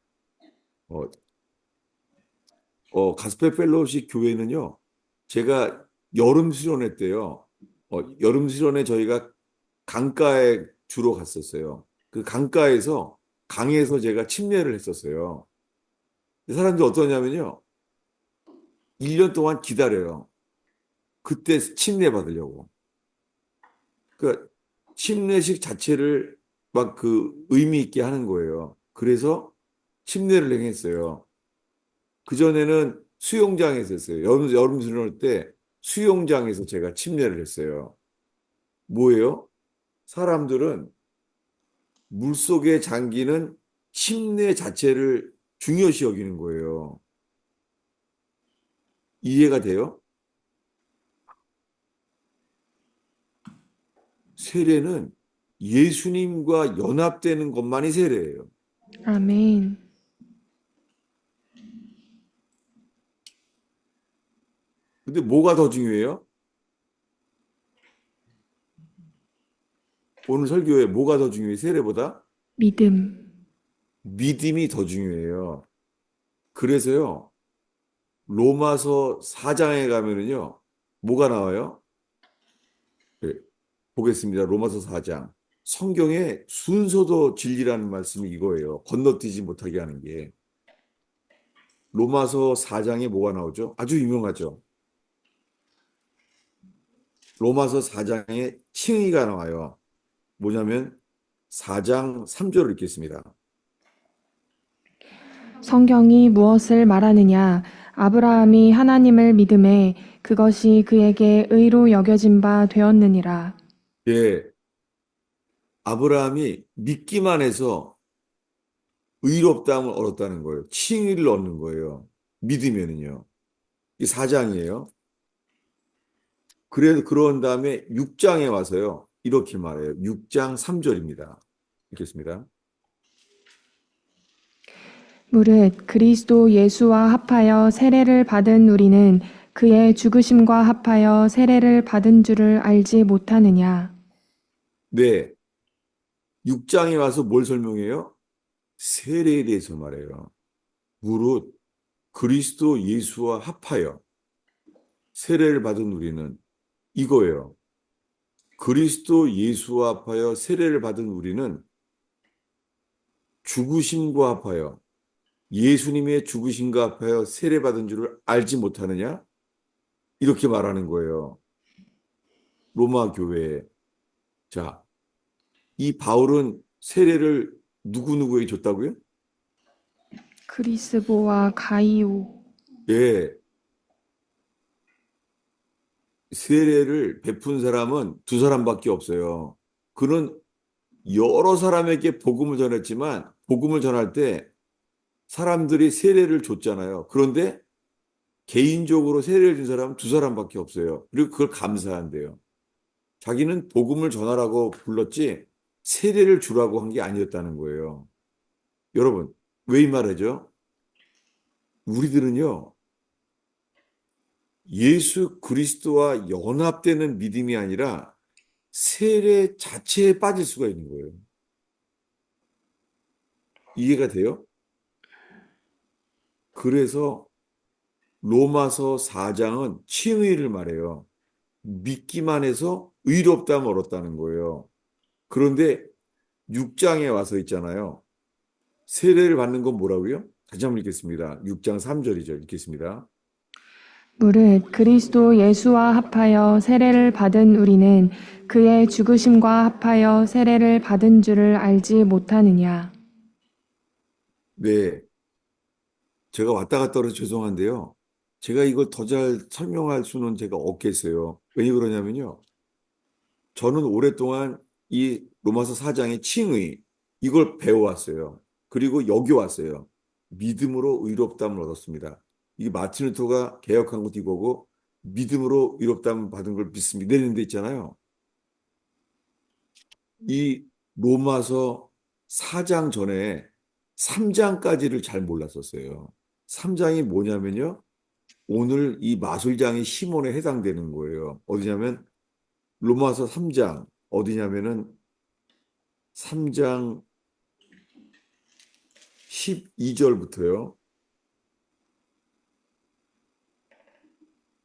어, 가스펠 펠로우십 교회는요, 제가 여름 수련회 때요, 여름 수련회 저희가 강가에 주로 갔었어요. 그 강가에서, 강에서 제가 침례를 했었어요. 사람들이 어떠냐면요, 1년 동안 기다려요. 그때 침례 받으려고. 그 침례식 자체를 막 그 의미 있게 하는 거예요. 그래서 침례를 행했어요. 그전에는 수영장에서 했어요. 여름 수련회 때 수영장에서 제가 침례를 했어요. 뭐예요? 사람들은 물속에 잠기는 침례 자체를 중요시 여기는 거예요. 이해가 돼요? 세례는 예수님과 연합되는 것만이 세례예요. 아멘. 근데 뭐가 더 중요해요? 오늘 설교에 뭐가 더 중요해요? 세례보다? 믿음. 믿음이 더 중요해요. 그래서요, 로마서 4장에 가면은요, 뭐가 나와요? 네, 보겠습니다. 로마서 4장. 성경의 순서도 진리라는 말씀이 이거예요. 건너뛰지 못하게 하는 게. 로마서 4장에 뭐가 나오죠? 아주 유명하죠. 로마서 4장에 칭의가 나와요. 뭐냐면 4장 3절을 읽겠습니다. 성경이 무엇을 말하느냐? 아브라함이 하나님을 믿음에 그것이 그에게 의로 여겨진 바 되었느니라. 예, 아브라함이 믿기만 해서 의롭다함을 얻었다는 거예요. 칭의를 얻는 거예요. 믿으면은요. 이 4장이에요. 그래서 그런 다음에 6장에 와서요. 이렇게 말해요. 6장 3절입니다. 읽겠습니다. 무릇 그리스도 예수와 합하여 세례를 받은 우리는 그의 죽으심과 합하여 세례를 받은 줄을 알지 못하느냐. 네. 6장에 와서 뭘 설명해요? 세례에 대해서 말해요. 무릇 그리스도 예수와 합하여 세례를 받은 우리는 이거예요. 그리스도 예수와 합하여 세례를 받은 우리는 죽으심과 합하여 예수님의 죽으심과 합하여 세례받은 줄을 알지 못하느냐? 이렇게 말하는 거예요. 로마 교회에. 자, 이 바울은 세례를 누구누구에게 줬다고요? 크리스보와 가이오. 예, 세례를 베푼 사람은 두 사람밖에 없어요. 그는 여러 사람에게 복음을 전했지만 복음을 전할 때 사람들이 세례를 줬잖아요. 그런데 개인적으로 세례를 준 사람은 두 사람밖에 없어요. 그리고 그걸 감사한대요. 자기는 복음을 전하라고 불렀지 세례를 주라고 한 게 아니었다는 거예요. 여러분, 왜 이 말이죠? 우리들은요, 예수 그리스도와 연합되는 믿음이 아니라 세례 자체에 빠질 수가 있는 거예요. 이해가 돼요? 그래서 로마서 4장은 칭의를 말해요. 믿기만 해서 의롭다면 얻었다는 거예요. 그런데 6장에 와서 있잖아요. 세례를 받는 건 뭐라고요? 다시 한번 읽겠습니다. 6장 3절이죠. 읽겠습니다. 무릇 그리스도 예수와 합하여 세례를 받은 우리는 그의 죽으심과 합하여 세례를 받은 줄을 알지 못하느냐. 네, 제가 왔다 갔다 해서 죄송한데요. 제가 이걸 더 잘 설명할 수는 제가 없겠어요. 왜 그러냐면요. 저는 오랫동안 이 로마서 4장의 칭의, 이걸 배워왔어요. 그리고 여기 왔어요. 믿음으로 의롭다함을 얻었습니다. 이게 마틴 루터가 개혁한 것도 이거고, 믿음으로 의롭다함을 받은 걸 믿습니다. 내리는 데 있잖아요. 이 로마서 4장 전에 3장까지를 잘 몰랐었어요. 3장이 뭐냐면요. 오늘 이 마술장이 시몬에 해당되는 거예요. 어디냐면 로마서 3장 어디냐면은 3장 12절부터요.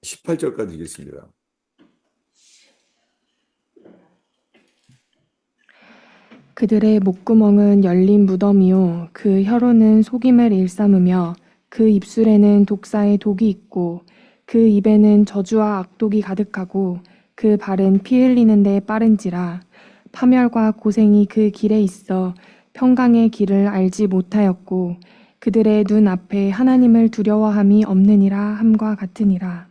18절까지 읽겠습니다. 그들의 목구멍은 열린 무덤이요 그 혀로는 속임을 일삼으며 그 입술에는 독사의 독이 있고 그 입에는 저주와 악독이 가득하고 그 발은 피 흘리는 데 빠른지라 파멸과 고생이 그 길에 있어 평강의 길을 알지 못하였고 그들의 눈 앞에 하나님을 두려워함이 없느니라 함과 같으니라.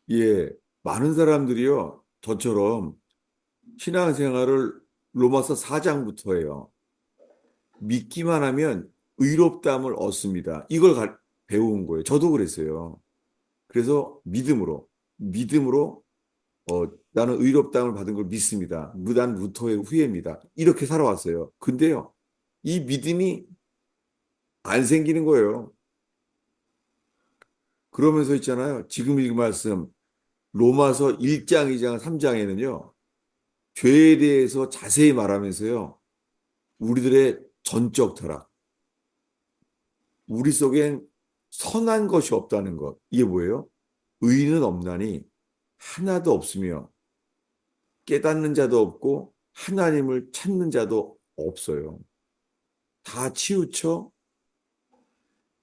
예, 많은 사람들이요. 저처럼 신앙생활을 로마서 4장부터 해요. 믿기만 하면 의롭다함을 얻습니다. 이걸 배운 거예요. 저도 그랬어요. 그래서 믿음으로 나는 의롭다함을 받은 걸 믿습니다. 무단 무토의 후회입니다. 이렇게 살아왔어요. 근데요, 이 믿음이 안 생기는 거예요. 그러면서 있잖아요. 지금 읽은 말씀 로마서 1장, 2장, 3장에는요. 죄에 대해서 자세히 말하면서요. 우리들의 전적 타락, 우리 속엔 선한 것이 없다는 것. 이게 뭐예요? 의인은 없나니 하나도 없으며 깨닫는 자도 없고 하나님을 찾는 자도 없어요. 다 치우쳐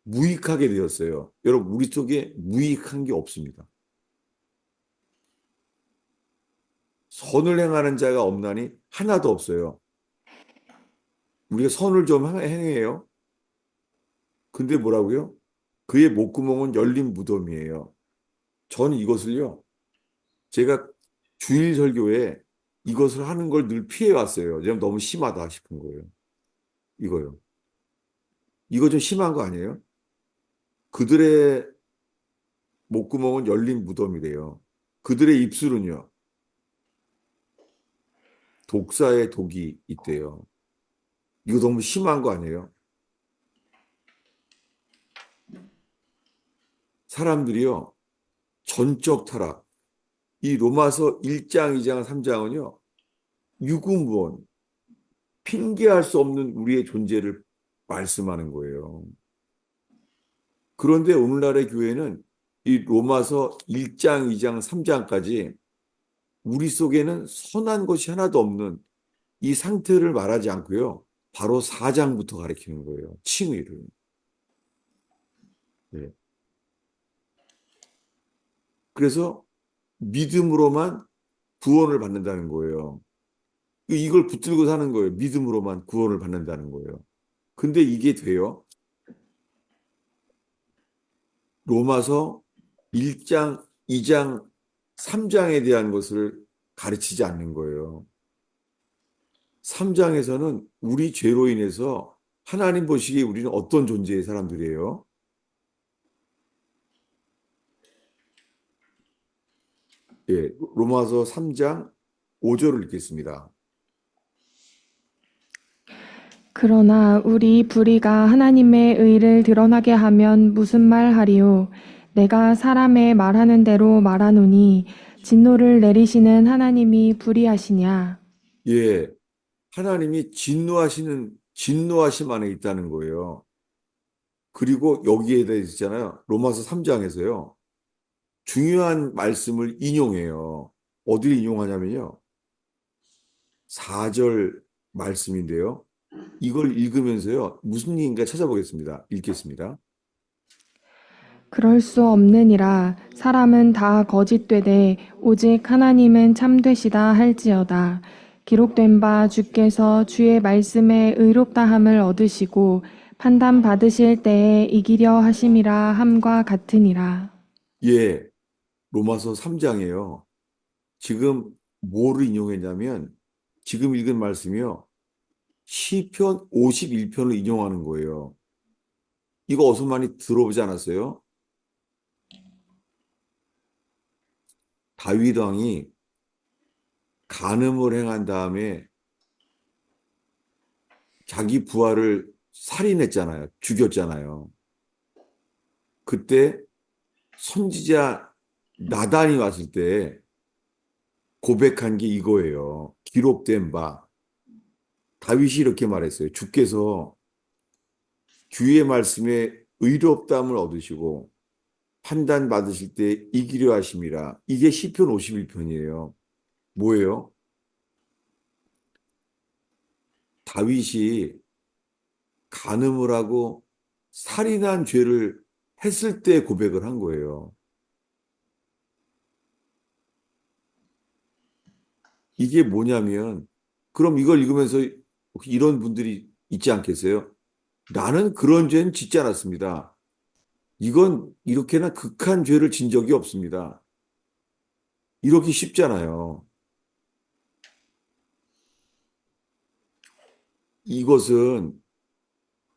무익하게 되었어요. 여러분, 우리 속에 무익한 게 없습니다. 선을 행하는 자가 없나니 하나도 없어요. 우리가 선을 좀 행해요. 근데 뭐라고요? 그의 목구멍은 열린 무덤이에요. 저는 이것을요. 제가 주일 설교에 이것을 하는 걸 늘 피해 왔어요. 왜냐면 너무 심하다 싶은 거예요. 이거요. 이거 좀 심한 거 아니에요? 그들의 목구멍은 열린 무덤이래요. 그들의 입술은요. 독사의 독이 있대요. 이거 너무 심한 거 아니에요? 사람들이요. 전적 타락. 이 로마서 1장, 2장, 3장은요. 유구무원, 핑계할 수 없는 우리의 존재를 말씀하는 거예요. 그런데 오늘날의 교회는 이 로마서 1장, 2장, 3장까지 우리 속에는 선한 것이 하나도 없는 이 상태를 말하지 않고요. 바로 4장부터 가르치는 거예요. 칭의를. 네. 그래서 믿음으로만 구원을 받는다는 거예요. 이걸 붙들고 사는 거예요. 믿음으로만 구원을 받는다는 거예요. 근데 이게 돼요? 로마서 1장, 2장, 3장에 대한 것을 가르치지 않는 거예요. 3장에서는 우리 죄로 인해서 하나님 보시기에 우리는 어떤 존재의 사람들이에요? 예, 로마서 3장 5절을 읽겠습니다. 그러나 우리 불의가 하나님의 의를 드러나게 하면 무슨 말 하리요? 내가 사람의 말하는 대로 말하노니 진노를 내리시는 하나님이 불의하시냐? 예, 하나님이 진노하심 안에 있다는 거예요. 그리고 여기에 대해서 있잖아요. 로마서 3장에서요. 중요한 말씀을 인용해요. 어디를 인용하냐면요. 4절 말씀인데요. 이걸 읽으면서요. 무슨 얘기인가 찾아보겠습니다. 읽겠습니다. 그럴 수 없느니라. 사람은 다 거짓되되 오직 하나님은 참되시다 할지어다. 기록된 바 주께서 주의 말씀에 의롭다함을 얻으시고 판단 받으실 때에 이기려 하심이라 함과 같으니라. 예, 로마서 3장이에요. 지금 뭐를 인용했냐면 지금 읽은 말씀이요. 시편 51편을 인용하는 거예요. 이거 어디서 많이 들어보지 않았어요? 다윗 왕이 간음을 행한 다음에 자기 부하를 살인했잖아요. 죽였잖아요. 그때 선지자 나단이 왔을 때 고백한 게 이거예요. 기록된 바. 다윗이 이렇게 말했어요. 주께서 주의 말씀에 의롭다함을 얻으시고 판단 받으실 때 이기려 하심이라. 이게 시편 51편이에요. 뭐예요? 다윗이 간음을 하고 살인한 죄를 했을 때 고백을 한 거예요. 이게 뭐냐면, 그럼 이걸 읽으면서 혹시 이런 분들이 있지 않겠어요? 나는 그런 죄는 짓지 않았습니다. 이건 이렇게나 극한 죄를 진 적이 없습니다. 이렇게 쉽잖아요. 이것은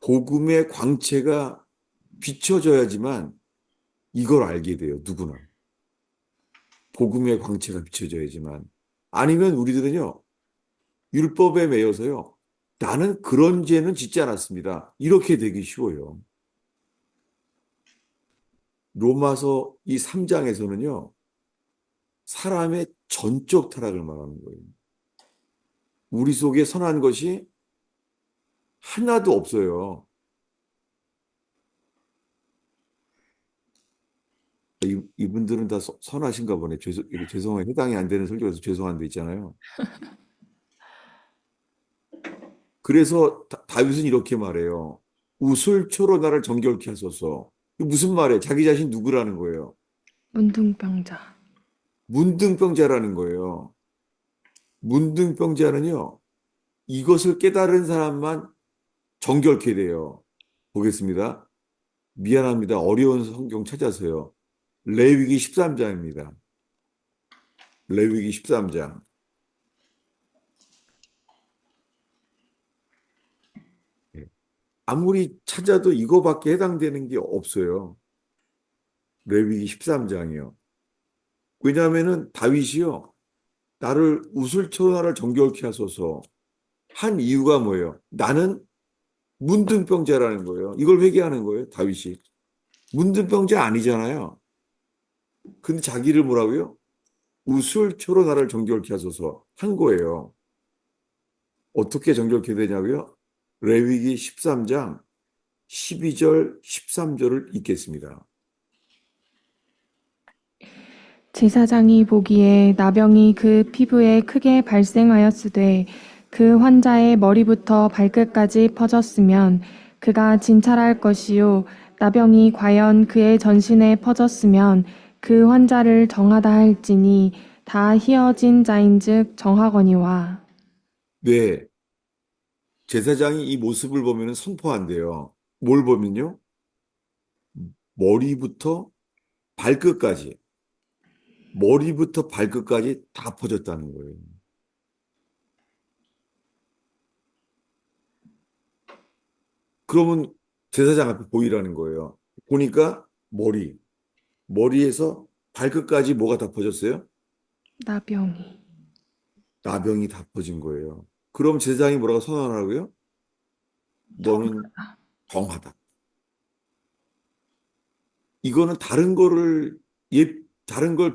복음의 광채가 비춰져야지만 이걸 알게 돼요, 누구나. 복음의 광채가 비춰져야지만. 아니면 우리들은요, 율법에 매여서요, 나는 그런 죄는 짓지 않았습니다. 이렇게 되기 쉬워요. 로마서 이 3장에서는요, 사람의 전적 타락을 말하는 거예요. 우리 속에 선한 것이 하나도 없어요. 이분들은 다 선하신가 보네. 이게 죄송해요. 해당이 안 되는 설교에서 죄송한 데 있잖아요. 그래서 다윗은 이렇게 말해요. 우슬초로 나를 정결케 하소서. 이게 무슨 말이에요? 자기 자신 누구라는 거예요? 문둥병자. 문둥병자라는 거예요. 문둥병자는요, 이것을 깨달은 사람만 정결케 돼요. 보겠습니다. 미안합니다. 어려운 성경 찾아서요. 레위기 13장입니다. 레위기 13장. 아무리 찾아도 이거밖에 해당되는 게 없어요. 레위기 13장이요. 왜냐하면은 다윗이요. 나를 우슬초로 나를 정결케 하소서 한 이유가 뭐예요? 나는 문둥병자라는 거예요. 이걸 회개하는 거예요, 다윗이. 문둥병자 아니잖아요. 근데 자기를 뭐라고요? 우슬초로 나를 정결케 하소서 한 거예요. 어떻게 정결케 되냐고요? 레위기 13장 12절, 13절을 읽겠습니다. 제사장이 보기에 나병이 그 피부에 크게 발생하였으되 그 환자의 머리부터 발끝까지 퍼졌으면 그가 진찰할 것이요 나병이 과연 그의 전신에 퍼졌으면 그 환자를 정하다 할지니 다 희어진 자인즉 정하거니와. 네, 제사장이 이 모습을 보면 선포한대요. 뭘 보면요? 머리부터 발끝까지, 머리부터 발끝까지 다 퍼졌다는 거예요. 그러면 제사장 앞에 보이라는 거예요. 보니까 머리에서 발끝까지 뭐가 다 퍼졌어요? 나병이. 나병이 다 퍼진 거예요. 그럼 제사장이 뭐라고 선언하라고요? 너는 정하다. 이거는 다른 걸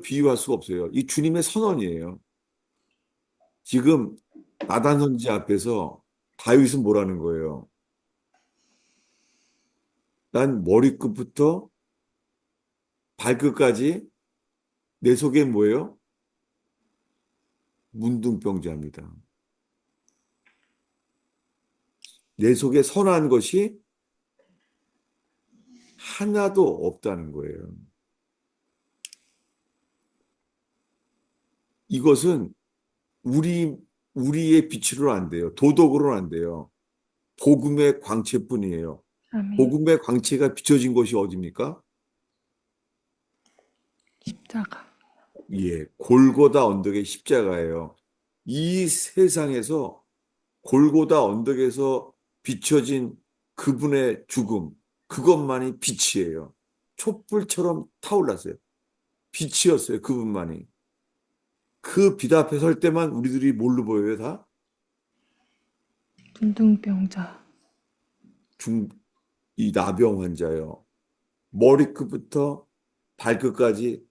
비유할 수가 없어요. 이 주님의 선언이에요. 지금 나단 선지 앞에서 다윗은 뭐라는 거예요? 난 머리끝부터 발끝까지 내 속에 뭐예요? 문둥병자입니다. 내 속에 선한 것이 하나도 없다는 거예요. 이것은 우리, 우리의 빛으로는 안 돼요. 도덕으로는 안 돼요. 복음의 광채뿐이에요. 아멘. 복음의 광채가 비춰진 곳이 어디입니까? 십자가. 예, 골고다 언덕의 십자가예요. 이 세상에서 골고다 언덕에서 비춰진 그분의 죽음, 그것만이 빛이에요. 촛불처럼 타올랐어요. 빛이었어요, 그분만이. 그 빛 앞에 설 때만 우리들이 뭘로 보여요, 다? 문둥병자. 중, 이 나병 환자요. 머리끝부터 발끝까지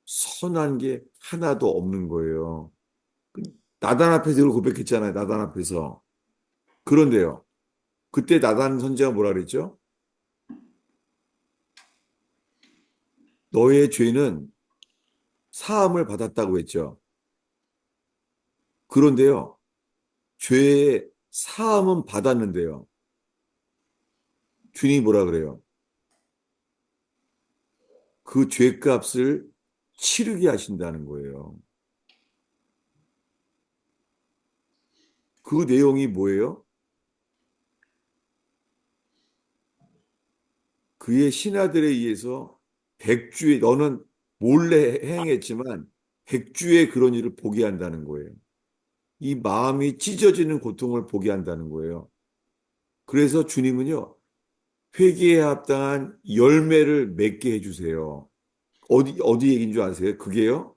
선한 게 하나도 없는 거예요. 나단 앞에서 이걸 고백했잖아요, 나단 앞에서. 그런데요, 그때 나단 선지자가 뭐라 그랬죠? 너의 죄는 사함을 받았다고 했죠. 그런데요, 죄의 사함은 받았는데요. 주님이 뭐라 그래요? 그 죄값을 치르게 하신다는 거예요. 그 내용이 뭐예요? 그의 신하들에 의해서 백주의, 너는 몰래 행했지만 백주의 그런 일을 보게 한다는 거예요. 이 마음이 찢어지는 고통을 보게 한다는 거예요. 그래서 주님은요, 회개에 합당한 열매를 맺게 해주세요. 어디 얘기인 줄 아세요? 그게요,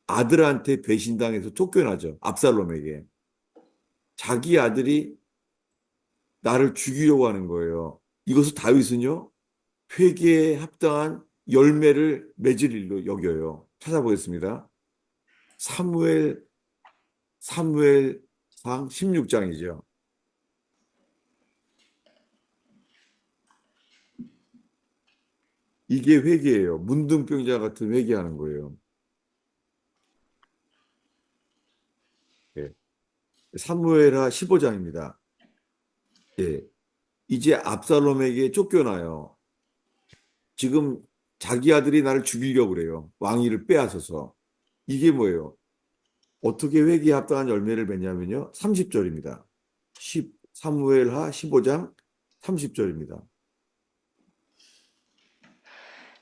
아들한테 배신당해서 쫓겨나죠. 압살롬에게. 자기 아들이 나를 죽이려고 하는 거예요. 이것을 다윗은요, 회개에 합당한 열매를 맺을 일로 여겨요. 찾아보겠습니다. 사무엘, 사무엘상 16장이죠. 이게 회개예요. 문둥병자 같은 회개하는 거예요. 예. 사무엘하 15장입니다. 예. 이제 압살롬에게 쫓겨나요. 지금 자기 아들이 나를 죽이려고 그래요. 왕위를 빼앗아서. 이게 뭐예요? 어떻게 회개에 합당한 열매를 맺냐면요. 30절입니다. 사무엘하 15장 30절입니다.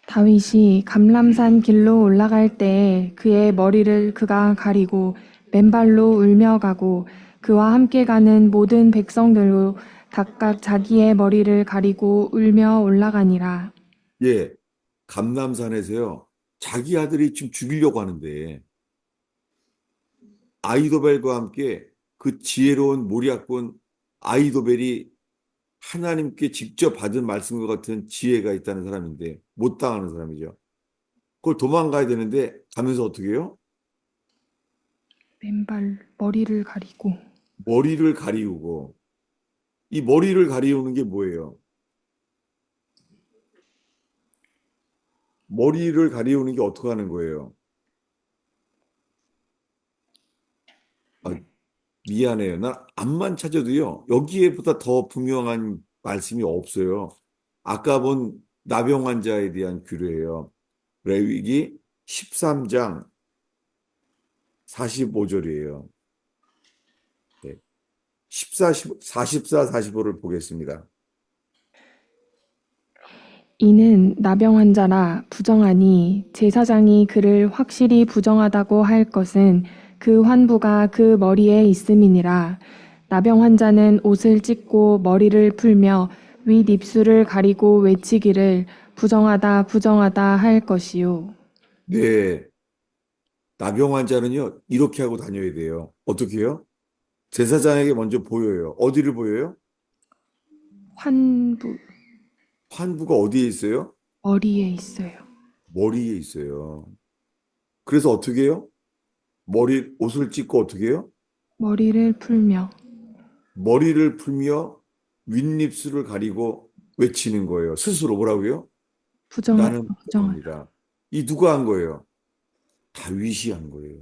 다윗이 감람산 길로 올라갈 때에 그의 머리를 그가 가리고 맨발로 울며 가고 그와 함께 가는 모든 백성들로 각각 자기의 머리를 가리고 울며 올라가니라. 예, 감남산에서요. 자기 아들이 지금 죽이려고 하는데 아이도벨과 함께 그 지혜로운 모리아꾼 아이도벨이 하나님께 직접 받은 말씀과 같은 지혜가 있다는 사람인데 못 당하는 사람이죠. 그걸 도망가야 되는데 가면서 어떻게 해요? 맨발 머리를 가리고 머리를 가리우고 이 머리를 가리우는 게 뭐예요? 머리를 가리우는 게 어떻게 하는 거예요? 아, 미안해요. 난 앞만 찾아도요. 여기에보다 더 분명한 말씀이 없어요. 아까 본 나병 환자에 대한 규례예요. 레위기 13장 45절이에요. 네. 14, 44, 45를 보겠습니다. 이는 나병 환자라 부정하니 제사장이 그를 확실히 부정하다고 할 것은 그 환부가 그 머리에 있음이니라. 나병 환자는 옷을 찢고 머리를 풀며 윗 입술을 가리고 외치기를 부정하다 부정하다 할 것이요. 네. 나병 환자는요, 이렇게 하고 다녀야 돼요. 어떻게 해요? 제사장에게 먼저 보여요. 어디를 보여요? 환부 환부가 어디에 있어요? 머리에 있어요. 머리에 있어요. 그래서 어떻게 해요? 옷을 찢고 어떻게 해요? 머리를 풀며 머리를 풀며 윗입술을 가리고 외치는 거예요. 스스로 뭐라고요? 부정하다 나는 부정하다. 부정합니다. 이 누가 한 거예요? 다윗이 한 거예요.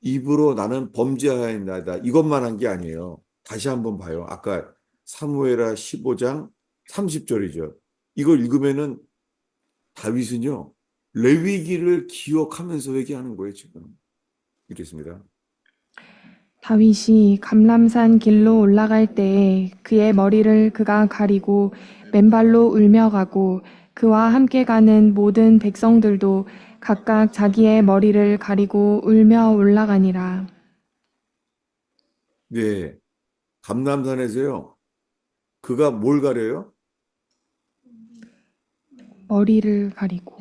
입으로 나는 범죄하였나이다. 이것만 한 게 아니에요. 다시 한번 봐요. 아까 사무엘하 15장 30절이죠. 이걸 읽으면은 다윗은요, 레위기를 기억하면서 회개하는 거예요, 지금. 이랬습니다. 다윗이 감람산 길로 올라갈 때에 그의 머리를 그가 가리고 맨발로 울며 가고 그와 함께 가는 모든 백성들도 각각 자기의 머리를 가리고 울며 올라가니라. 네. 감남산에서요, 그가 뭘 가려요? 머리를 가리고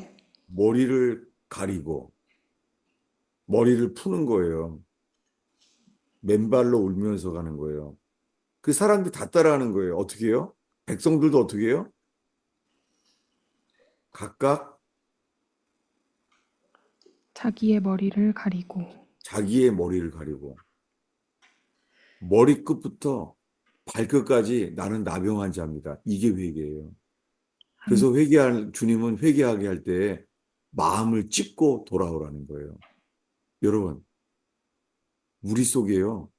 머리를 가리고, 머리를 푸는 거예요. 맨발로 울면서 가는 거예요. 그 사람들이 다 따라하는 거예요. 어떻게 해요? 백성들도 어떻게 해요? 각각 자기의 머리를 가리고 자기의 머리를 가리고, 머리끝부터 발끝까지 나는 나병 환자입니다. 이게 회개예요. 아멘. 그래서 회개할, 주님은 회개하게 할 때 마음을 찢고 돌아오라는 거예요. 여러분, 우리 속에요.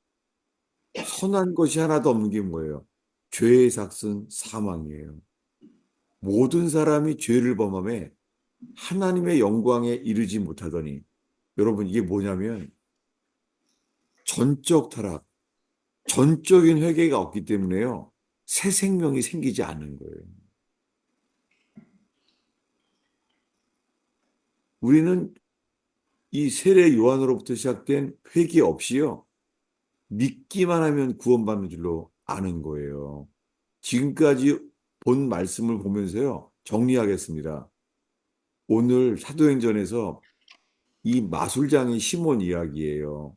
선한 것이 하나도 없는 게 뭐예요? 죄의 삭은 사망이에요. 모든 사람이 죄를 범함에 하나님의 영광에 이르지 못하더니 여러분 이게 뭐냐면 전적 타락, 전적인 회개가 없기 때문에요. 새 생명이 생기지 않는 거예요. 우리는 이 세례 요한으로부터 시작된 회개 없이요. 믿기만 하면 구원받는 줄로 아는 거예요. 지금까지 본 말씀을 보면서요. 정리하겠습니다. 오늘 사도행전에서 이 마술장의 시몬 이야기예요.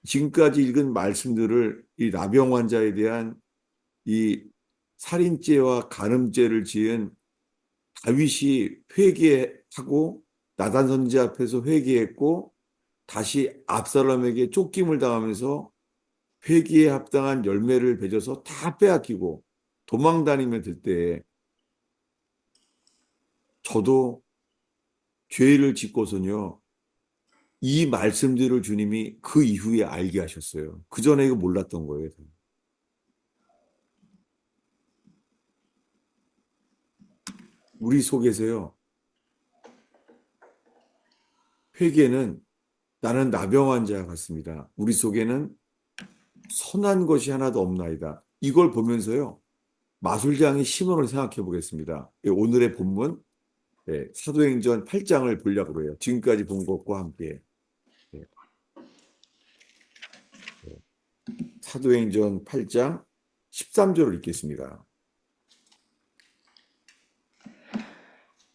지금까지 읽은 말씀들을 이 나병 환자에 대한 이 살인죄와 간음죄를 지은 다윗이 회개하고 나단 선지 앞에서 회개했고 다시 압살롬에게 쫓김을 당하면서 회개에 합당한 열매를 맺어서 다 빼앗기고 도망 다니며 들 때에 저도 죄를 짓고서는요 이 말씀들을 주님이 그 이후에 알게 하셨어요. 그 전에 이거 몰랐던 거예요. 우리 속에서요 회개는 나는 나병 환자 같습니다. 우리 속에는 선한 것이 하나도 없나이다. 이걸 보면서요. 마술장의 시몬을 생각해 보겠습니다. 예, 오늘의 본문 사도행전 8장을 보려고 해요. 지금까지 본 것과 함께. 예, 예. 사도행전 8장 13절을 읽겠습니다.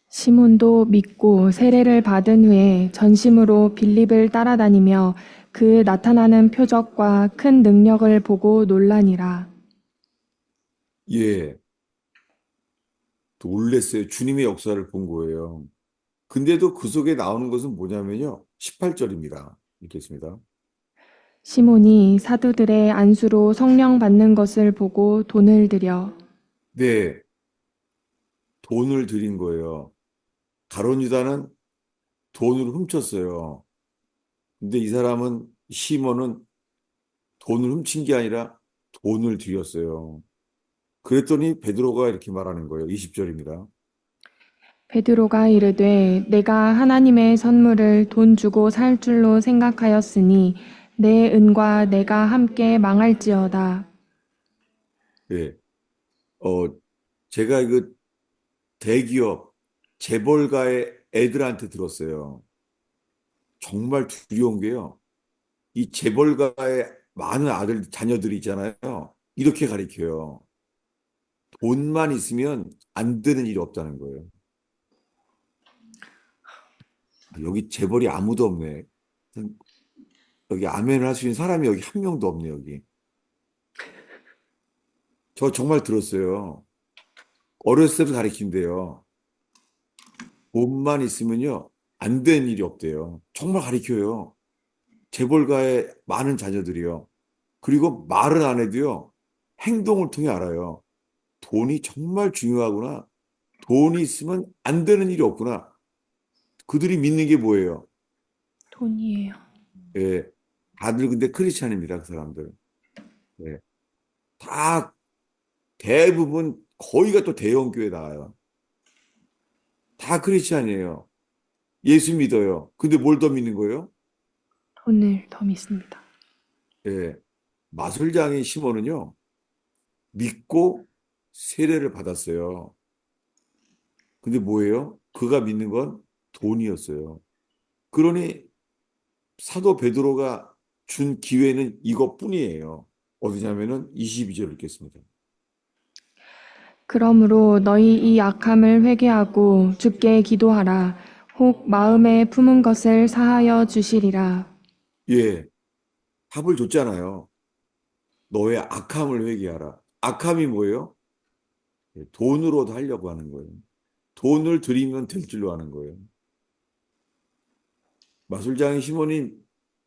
시몬도 믿고 세례를 받은 후에 전심으로 빌립을 따라다니며 그 나타나는 표적과 큰 능력을 보고 놀라니라. 예, 놀랬어요. 주님의 역사를 본 거예요. 근데도 그 속에 나오는 것은 뭐냐면요. 18절입니다. 읽겠습니다. 시몬이 사도들의 안수로 성령 받는 것을 보고 돈을 들여 네, 돈을 드린 거예요. 가론 유다는 돈을 훔쳤어요. 근데 이 사람은 시몬은 돈을 훔친 게 아니라 돈을 들였어요. 그랬더니 베드로가 이렇게 말하는 거예요. 20절입니다. 베드로가 이르되 내가 하나님의 선물을 돈 주고 살 줄로 생각하였으니 내 은과 내가 함께 망할지어다. 예. 어, 제가 이거 대기업 재벌가의 애들한테 들었어요. 정말 두려운 게요. 이 재벌가의 많은 자녀들이 있잖아요. 이렇게 가리켜요. 돈만 있으면 안 되는 일이 없다는 거예요. 아, 여기 재벌이 아무도 없네. 여기 아멘을 할 수 있는 사람이 여기 한 명도 없네, 여기. 저 정말 들었어요. 어렸을 때부터 가리킨대요. 돈만 있으면요, 안 되는 일이 없대요. 정말 가리켜요. 재벌가의 많은 자녀들이요. 그리고 말은 안 해도요, 행동을 통해 알아요. 돈이 정말 중요하구나. 돈이 있으면 안 되는 일이 없구나. 그들이 믿는 게 뭐예요? 돈이에요. 예, 다들 근데 크리스찬입니다, 그 사람들. 예, 다 대부분 거의가 또 대형 교회 나와요. 다 크리스찬이에요. 예수 믿어요. 근데 뭘 더 믿는 거예요? 돈을 더 믿습니다. 예, 마술장인 시몬은요, 믿고 세례를 받았어요. 근데 뭐예요? 그가 믿는 건 돈이었어요. 그러니 사도 베드로가 준 기회는 이것뿐이에요. 어디냐면은 22절 읽겠습니다. 그러므로 너희 이 악함을 회개하고 주께 기도하라. 혹 마음에 품은 것을 사하여 주시리라. 예, 답을 줬잖아요. 너의 악함을 회개하라. 악함이 뭐예요? 예, 돈으로도 하려고 하는 거예요. 돈을 들이면 될 줄로 하는 거예요. 마술장인 시몬이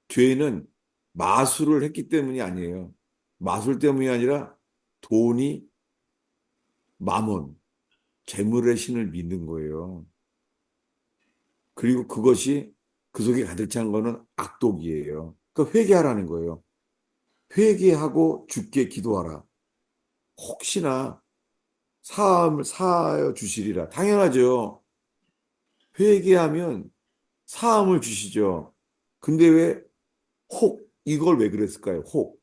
죄는 마술을 했기 때문이 아니에요. 마술 때문이 아니라 돈이 마몬, 재물의 신을 믿는 거예요. 그리고 그것이 그 속에 가득 찬 거는 악독이에요. 그러니까 회개하라는 거예요. 회개하고 주께 기도하라. 혹시나 사함을 사하여 주시리라. 당연하죠. 회개하면 사함을 주시죠. 근데 왜 혹 이걸 왜 그랬을까요? 혹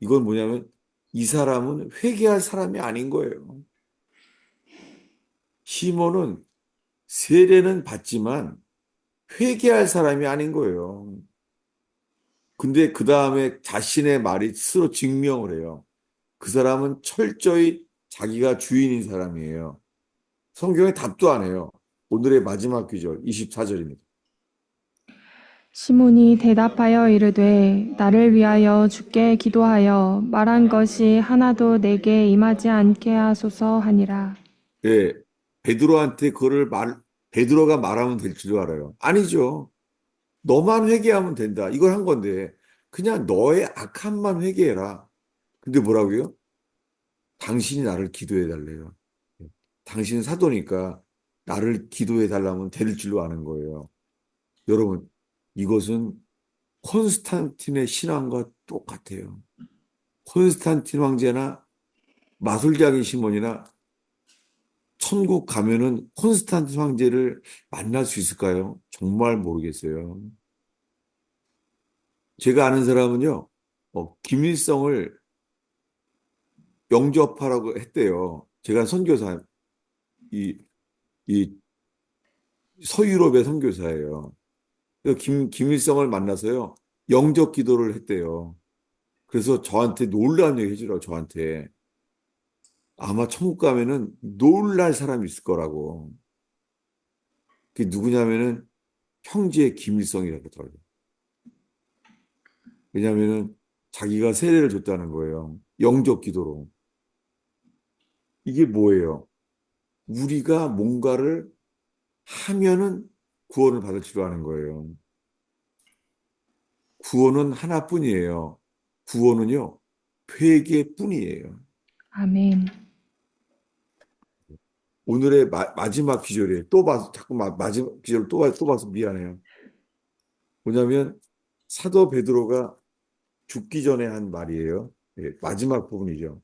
이건 뭐냐면 이 사람은 회개할 사람이 아닌 거예요. 시몬은 세례는 받지만 회개할 사람이 아닌 거예요. 근데 그 다음에 자신의 말이 스스로 증명을 해요. 그 사람은 철저히 자기가 주인인 사람이에요. 성경에 답도 안 해요. 오늘의 마지막 귀절 24절입니다. 시몬이 대답하여 이르되 나를 위하여 주께 기도하여 말한 것이 하나도 내게 임하지 않게 하소서 하니라. 예, 베드로한테 베드로가 말하면 될 줄 알아요. 아니죠. 너만 회개하면 된다. 이걸 한 건데, 그냥 너의 악함만 회개해라. 근데 뭐라고요? 당신이 나를 기도해 달래요. 당신은 사도니까 나를 기도해 달라면 될 줄로 아는 거예요. 여러분, 이것은 콘스탄틴의 신앙과 똑같아요. 콘스탄틴 황제나 마술장인 시몬이나 천국 가면은 콘스탄틴 황제를 만날 수 있을까요? 정말 모르겠어요. 제가 아는 사람은요, 김일성을 영접하라고 했대요. 제가 선교사, 이, 이 서유럽의 선교사예요. 그래서 김일성을 만나서요, 영접 기도를 했대요. 그래서 저한테 놀라운 얘기 해주라고, 저한테. 아마 천국 가면은 놀랄 사람이 있을 거라고. 그게 누구냐면은 형제 김일성이라고 하더라고요. 왜냐면은 자기가 세례를 줬다는 거예요. 영접 기도로. 이게 뭐예요? 우리가 뭔가를 하면은 구원을 받을 줄 아는 거예요. 구원은 하나뿐이에요. 구원은요, 회개뿐이에요. 아멘. 오늘의 마지막 기절이에요. 또 봐서, 자꾸 마지막 기절을 또 봐서 미안해요. 뭐냐면, 사도 베드로가 죽기 전에 한 말이에요. 예, 마지막 부분이죠.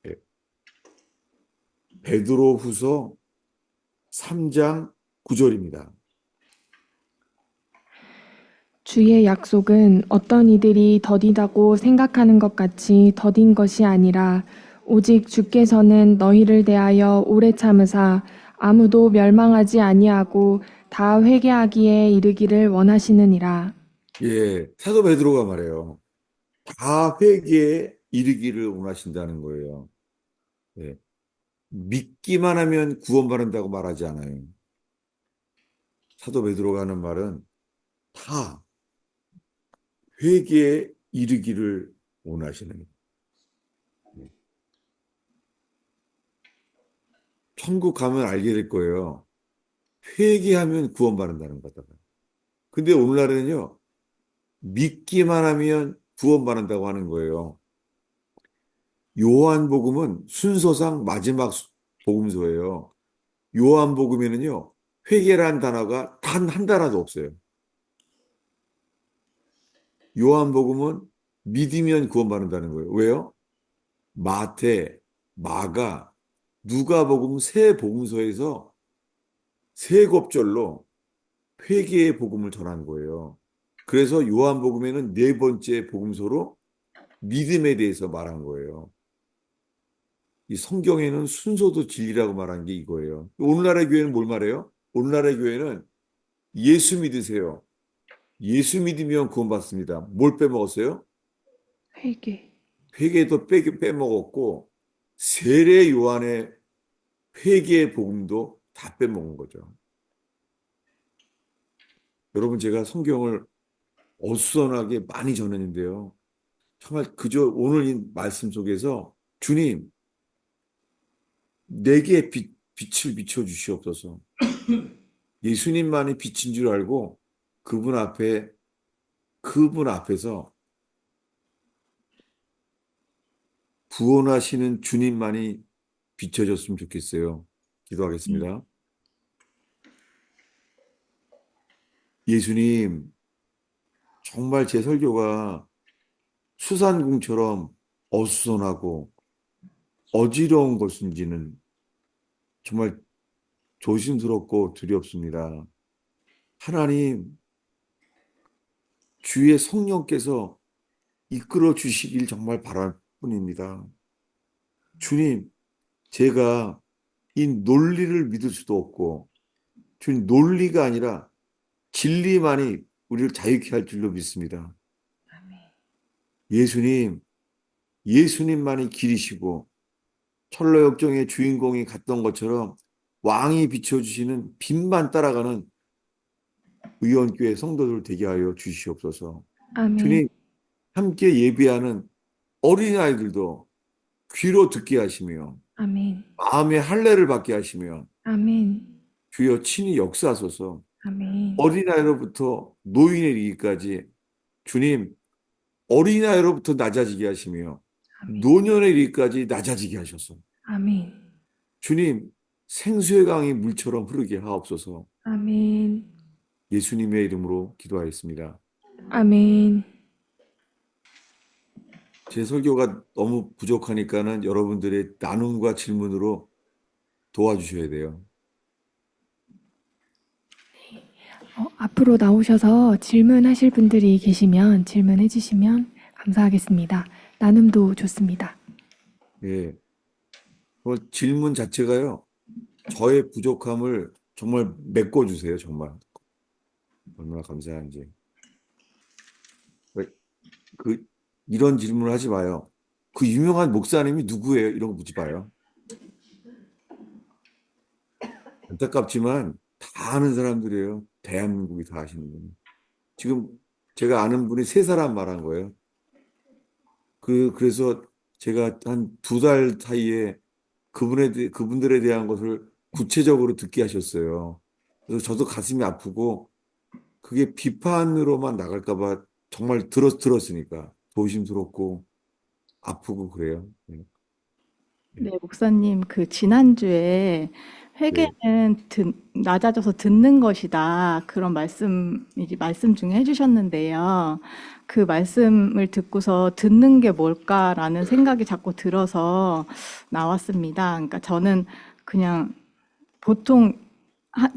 예, 베드로후서 3장 9절입니다. 주의 약속은 어떤 이들이 더디다고 생각하는 것 같이 더딘 것이 아니라 오직 주께서는 너희를 대하여 오래 참으사 아무도 멸망하지 아니하고 다 회개하기에 이르기를 원하시느니라. 예, 사도 베드로가 말해요. 다 회개에 이르기를 원하신다는 거예요. 예, 믿기만 하면 구원받는다고 말하지 않아요. 사도 베드로가 하는 말은 다 회개에 이르기를 원하시는 거예요. 예, 천국 가면 알게 될 거예요. 회개하면 구원받는다는 거다. 근데 오늘날에는요, 믿기만 하면 구원받는다고 하는 거예요. 요한복음은 순서상 마지막 복음서예요. 요한복음에는요, 회개란 단어가 단 한 단어도 없어요. 요한복음은 믿으면 구원받는다는 거예요. 왜요? 마태, 마가, 누가복음 세 복음서에서 세 kop절로 회개의 복음을 전한 거예요. 그래서 요한복음에는 네 번째 복음서로 믿음에 대해서 말한 거예요. 이 성경에는 순서도 진리라고 말한 게 이거예요. 오늘날의 교회는 뭘 말해요? 오늘날의 교회는 예수 믿으세요. 예수 믿으면 구원받습니다. 뭘 빼먹었어요? 회개. 회개도 빼먹었고 세례 요한의 회개의 복음도 다 빼먹은 거죠. 여러분 제가 성경을 어수선하게 많이 전했는데요. 정말 그저 오늘 이 말씀 속에서 주님 내게 빛을 비춰 주시옵소서. 예수님만이 빛인 줄 알고 그분 앞에 그분 앞에서 구원하시는 주님만이 비춰졌으면 좋겠어요. 기도하겠습니다. 예수님, 정말 제 설교가 수산궁처럼 어수선하고 어지러운 것인지는 정말 조심스럽고 두렵습니다. 하나님, 주의 성령께서 이끌어 주시길 정말 바랄 뿐입니다. 주님, 제가 이 논리를 믿을 수도 없고, 주님, 논리가 아니라 진리만이 우리를 자유케 할 줄로 믿습니다. 예수님, 예수님만이 길이시고, 철로역정의 주인공이 갔던 것처럼 왕이 비춰주시는 빛만 따라가는 의원교회 성도들 되게 하여 주시옵소서. 아멘. 주님, 함께 예배하는 어린아이들도 귀로 듣게 하시며, 아멘. 마음의 할례를 받게 하시며, 아멘. 주여 친히 역사하소서. 아멘. 어린아이로부터 노인에 이르기까지 주님 어린아이로부터 낮아지게 하시며 아멘. 노년에 이르기까지 낮아지게 하셔서 아멘. 주님 생수의 강이 물처럼 흐르게 하옵소서. 아멘. 예수님의 이름으로 기도하였습니다. 아멘. 제 설교가 너무 부족하니까는 여러분들의 나눔과 질문으로 도와주셔야 돼요. 앞으로 나오셔서 질문하실 분들이 계시면 질문해 주시면 감사하겠습니다. 나눔도 좋습니다. 예. 질문 자체가요. 저의 부족함을 정말 메꿔주세요. 정말. 얼마나 감사한지. 그 이런 질문을 하지 마요. 그 유명한 목사님이 누구예요? 이런 거 묻지 마요. 안타깝지만 다 아는 사람들이에요. 대한민국이 다 아시는 분이. 지금 제가 아는 분이 세 사람 말한 거예요. 그래서 제가 한 두 달 사이에 그분들에 대한 것을 구체적으로 듣게 하셨어요. 그래서 저도 가슴이 아프고 그게 비판으로만 나갈까 봐 정말 들었으니까 조심스럽고 아프고 그래요. 네. 네. 네, 목사님, 그 지난주에 네. 회개는 낮아져서 듣는 것이다. 그런 말씀 중에 해주셨는데요. 그 말씀을 듣고서 듣는 게 뭘까라는 생각이 자꾸 들어서 나왔습니다. 그러니까 저는 그냥 보통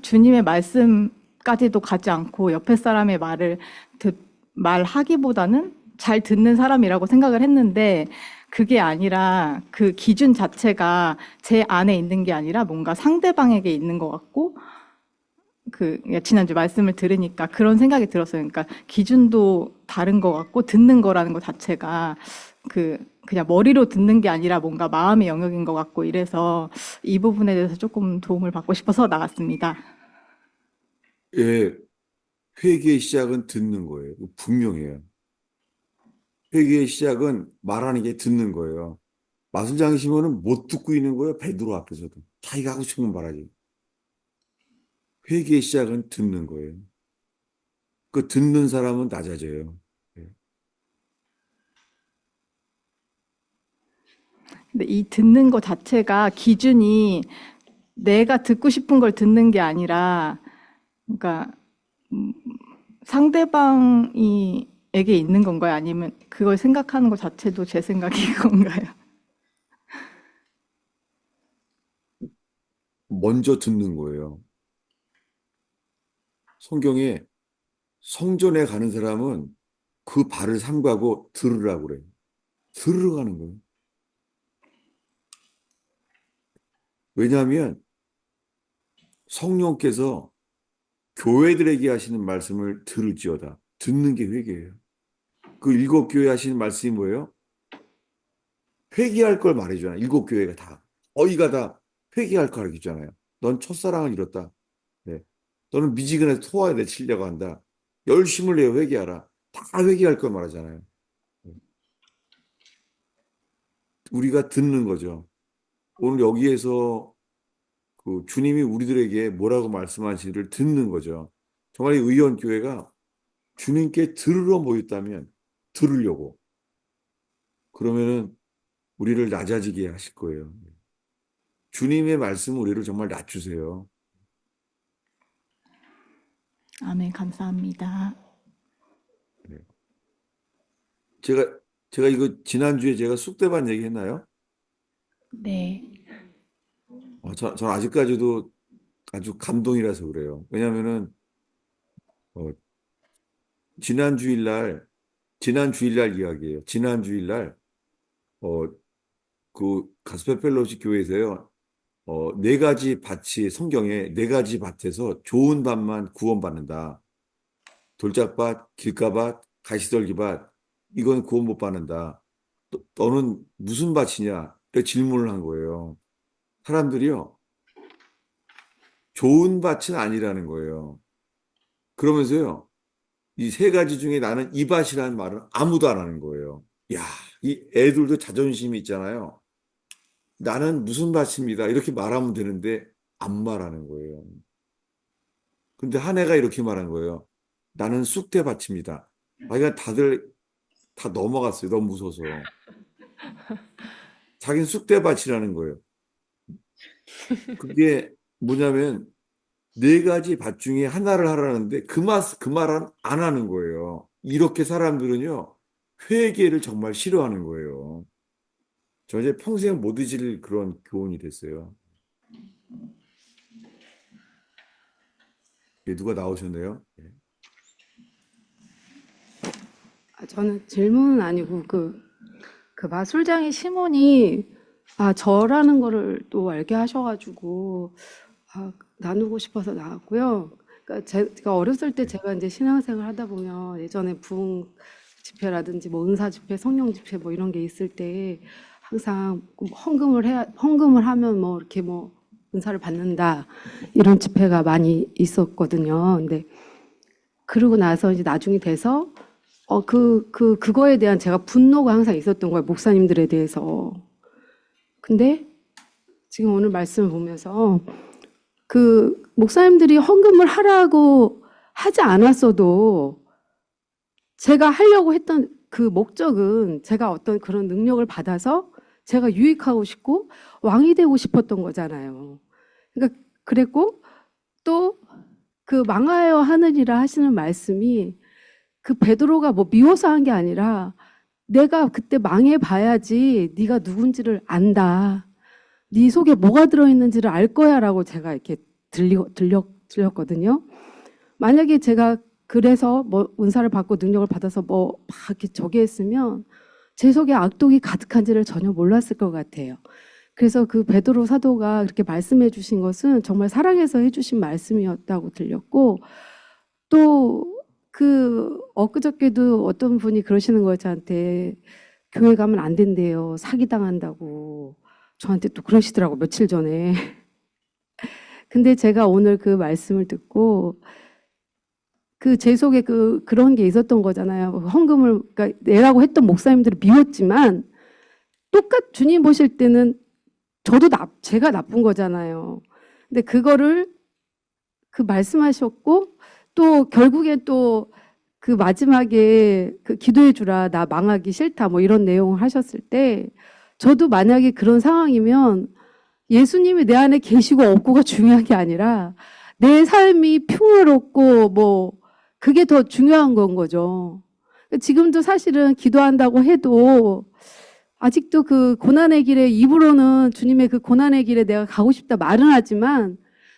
주님의 말씀까지도 가지 않고 옆에 사람의 말하기보다는 잘 듣는 사람이라고 생각을 했는데 그게 아니라 그 기준 자체가 제 안에 있는 게 아니라 뭔가 상대방에게 있는 것 같고 지난주 말씀을 들으니까 그런 생각이 들었어요. 그러니까 기준도 다른 것 같고 듣는 거라는 것 자체가 그냥 머리로 듣는 게 아니라 뭔가 마음의 영역인 것 같고 이래서 이 부분에 대해서 조금 도움을 받고 싶어서 나갔습니다. 예, 회개의 시작은 듣는 거예요. 분명해요. 회개의 시작은 말하는 게 듣는 거예요. 마술장의 시몬은 못 듣고 있는 거예요. 베드로 앞에서도. 자기가 하고 싶은 건 말하지. 회개의 시작은 듣는 거예요. 그 듣는 사람은 낮아져요. 예. 근데 이 듣는 것 자체가 기준이 내가 듣고 싶은 걸 듣는 게 아니라 그러니까 상대방이 에게 있는 건가요? 아니면 그걸 생각하는 것 자체도 제 생각인 건가요? 먼저 듣는 거예요. 성경에 성전에 가는 사람은 그 발을 삼가고 들으라고 그래요. 들으러 가는 거예요. 왜냐하면 성령께서 교회들에게 하시는 말씀을 들을지어다. 듣는 게 회개예요. 그 일곱 교회 하시는 말씀이 뭐예요? 회개할 걸 말해주잖아요. 일곱 교회가 다. 어이가 다 회개할 걸 알려주잖아요. 넌 첫사랑을 잃었다. 네. 너는 미지근해서 토하야 돼. 치려고 한다. 열심을 내어 회개하라. 다 회개할 걸 말하잖아요. 네. 우리가 듣는 거죠. 오늘 여기에서 그 주님이 우리들에게 뭐라고 말씀하시기를 듣는 거죠. 정말 이 의원교회가 주님께 들으러 모였다면 들으려고. 그러면은 우리를 낮아지게 하실 거예요. 주님의 말씀은 우리를 정말 낮추세요. 아멘, 감사합니다. 네. 제가, 제가 이거 지난주에 제가 쑥대밭 얘기 했나요? 네. 전 아직까지도 아주 감동이라서 그래요. 왜냐면은, 어, 지난 주일날, 지난 주일날 이야기예요. 지난 주일날, 어, 그 가스페 펠로시 교회에서요. 네 가지 밭이 성경에 네 가지 밭에서 좋은 밭만 구원받는다. 돌짝밭, 길가밭, 가시떨기밭. 이건 구원 못 받는다. 너는 무슨 밭이냐? 이렇게 질문을 한 거예요. 사람들이요. 좋은 밭은 아니라는 거예요. 그러면서요. 이 세 가지 중에 나는 이 밭이라는 말은 아무도 안 하는 거예요. 야, 이 애들도 자존심이 있잖아요. 나는 무슨 밭입니다. 이렇게 말하면 되는데 안 말하는 거예요. 근데 한 애가 이렇게 말한 거예요. 나는 쑥대밭입니다. 그러니까 다들 다 넘어갔어요. 너무 무서워서. 자기는 쑥대밭이라는 거예요. 그게 뭐냐면 네 가지 밭 중에 하나를 하라는데 그 말은 안 하는 거예요. 이렇게 사람들은요, 회개를 정말 싫어하는 거예요. 저 이제 평생 못 잊을 그런 교훈이 됐어요. 예, 누가 나오셨네요? 예. 저는 질문은 아니고 그 마술장의 시몬이 저라는 거를 또 알게 하셔가지고 나누고 싶어서 나왔고요. 그러니까 제가 어렸을 때 제가 이제 신앙생활 하다 보면 예전에 부흥 집회라든지 뭐 은사 집회, 성령 집회 뭐 이런 게 있을 때 항상 헌금을 하면 뭐 이렇게 뭐 은사를 받는다 이런 집회가 많이 있었거든요. 근데 그러고 나서 이제 나중에 돼서 그거에 대한 제가 분노가 항상 있었던 거예요. 목사님들에 대해서. 근데 지금 오늘 말씀을 보면서 그 목사님들이 헌금을 하라고 하지 않았어도 제가 하려고 했던 그 목적은 제가 어떤 그런 능력을 받아서 제가 유익하고 싶고 왕이 되고 싶었던 거잖아요. 그러니까 그랬고 또 그 망하여 하느니라 하시는 말씀이 그 베드로가 뭐 미워서 한 게 아니라 내가 그때 망해 봐야지 네가 누군지를 안다. 네 속에 뭐가 들어있는지를 알 거야라고 제가 이렇게 들렸거든요. 만약에 제가 그래서 뭐 은사를 받고 능력을 받아서 뭐 막 이렇게 저기 했으면 제 속에 악독이 가득한지를 전혀 몰랐을 것 같아요. 그래서 그 베드로 사도가 그렇게 말씀해 주신 것은 정말 사랑해서 해주신 말씀이었다고 들렸고 또 그 엊그저께도 어떤 분이 그러시는 거예요. 저한테 교회 가면 안 된대요. 사기당한다고. 저한테 또 그러시더라고 며칠 전에. 근데 제가 오늘 그 말씀을 듣고 그 제 속에 그런 게 있었던 거잖아요. 헌금을 그러니까 내라고 했던 목사님들을 미웠지만 주님 보실 때는 제가 나쁜 거잖아요. 근데 그거를 그 말씀하셨고 또 결국엔 또 그 마지막에 그 기도해 주라 나 망하기 싫다 뭐 이런 내용을 하셨을 때 저도 만약에 그런 상황이면 예수님이 내 안에 계시고 없고가 중요한 게 아니라 내 삶이 평화롭고 뭐 그게 더 중요한 건 거죠. 지금도 사실은 기도한다고 해도 아직도 그 고난의 길에 입으로는 주님의 그 고난의 길에 내가 가고 싶다 말은 하지만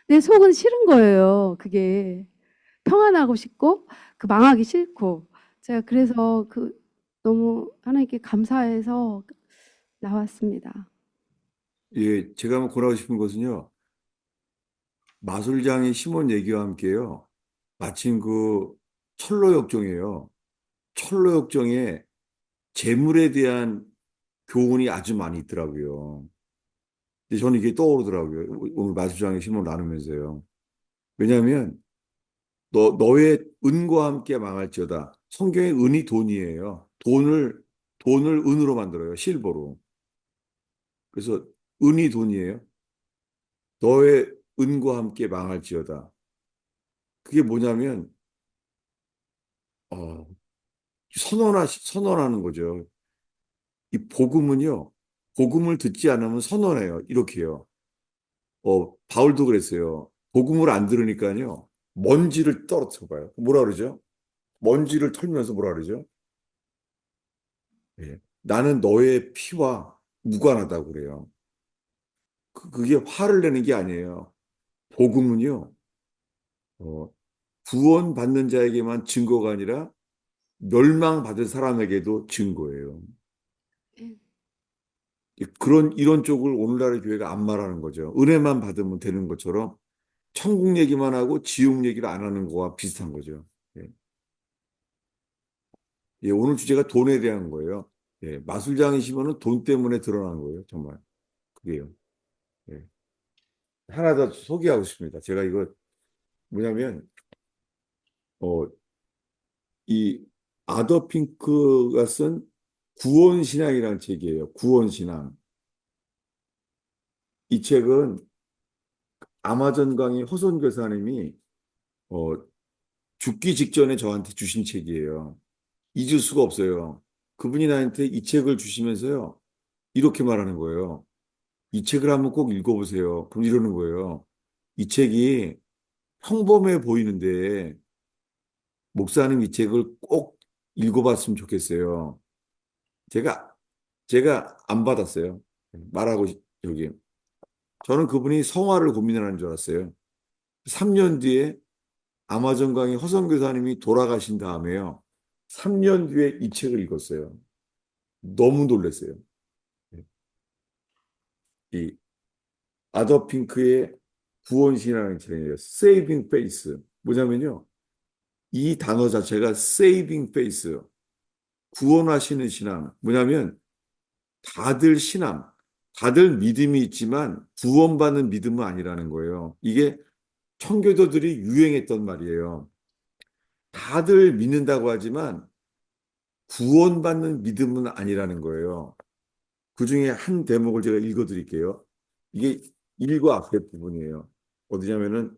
내 속은 싫은 거예요. 그게 평안하고 싶고 그 망하기 싫고 제가 그래서 그 너무 하나님께 감사해서 나왔습니다. 예, 제가 한번 권하고 싶은 것은요. 마술장의 시몬 얘기와 함께요. 마침 그 철로 역정이에요. 철로 역정에 재물에 대한 교훈이 아주 많이 있더라고요. 근데 저는 이게 떠오르더라고요. 오늘 마술장의 시몬 나누면서요. 왜냐하면 너의 은과 함께 망할지어다. 성경의 은이 돈이에요. 돈을 은으로 만들어요. 실버로. 그래서 은이 돈이에요. 너의 은과 함께 망할지어다. 그게 뭐냐면 어, 선언하는 거죠. 이 복음은요. 복음을 듣지 않으면 선언해요. 이렇게요. 바울도 그랬어요. 복음을 안 들으니까요. 먼지를 떨어뜨려 봐요. 뭐라 그러죠? 먼지를 털면서 뭐라 그러죠? 예. 나는 너의 피와 무관하다고 그래요. 그게 화를 내는 게 아니에요. 복음은요. 어, 구원받는 자에게만 증거가 아니라 멸망받은 사람에게도 증거예요. 이런 쪽을 오늘날의 교회가 안 말하는 거죠. 은혜만 받으면 되는 것처럼 천국 얘기만 하고 지옥 얘기를 안 하는 거와 비슷한 거죠. 예. 예, 오늘 주제가 돈에 대한 거예요. 예, 마술장이시면은 돈 때문에 드러난 거예요. 정말. 그게요. 예. 하나 더 소개하고 싶습니다. 제가 이거 뭐냐면, 어, 이 아더 핑크가 쓴 구원신앙이라는 책이에요. 구원신앙. 이 책은 아마존 강의 허손 교사님이 어, 죽기 직전에 저한테 주신 책이에요. 잊을 수가 없어요. 그분이 나한테 이 책을 주시면서요. 이렇게 말하는 거예요. 이 책을 한번 꼭 읽어보세요. 그럼 이러는 거예요. 이 책이 평범해 보이는데 목사님 이 책을 꼭 읽어봤으면 좋겠어요. 제가 제가 안 받았어요. 여기. 저는 그분이 성화를 고민하는 줄 알았어요. 3년 뒤에 아마존 강의 허성 교사님이 돌아가신 다음에요. 3년 뒤에 이 책을 읽었어요. 너무 놀랐어요. 이 아더 핑크의 구원신이라는 책이에요. Saving Faith. 뭐냐면요. 이 단어 자체가 Saving Faith. 구원하시는 신앙. 뭐냐면 다들 신앙, 다들 믿음이 있지만 구원받는 믿음은 아니라는 거예요. 이게 청교도들이 유행했던 말이에요. 다들 믿는다고 하지만 구원받는 믿음은 아니라는 거예요. 그 중에 한 대목을 제가 읽어드릴게요. 이게 1과 앞에 부분이에요. 어디냐면은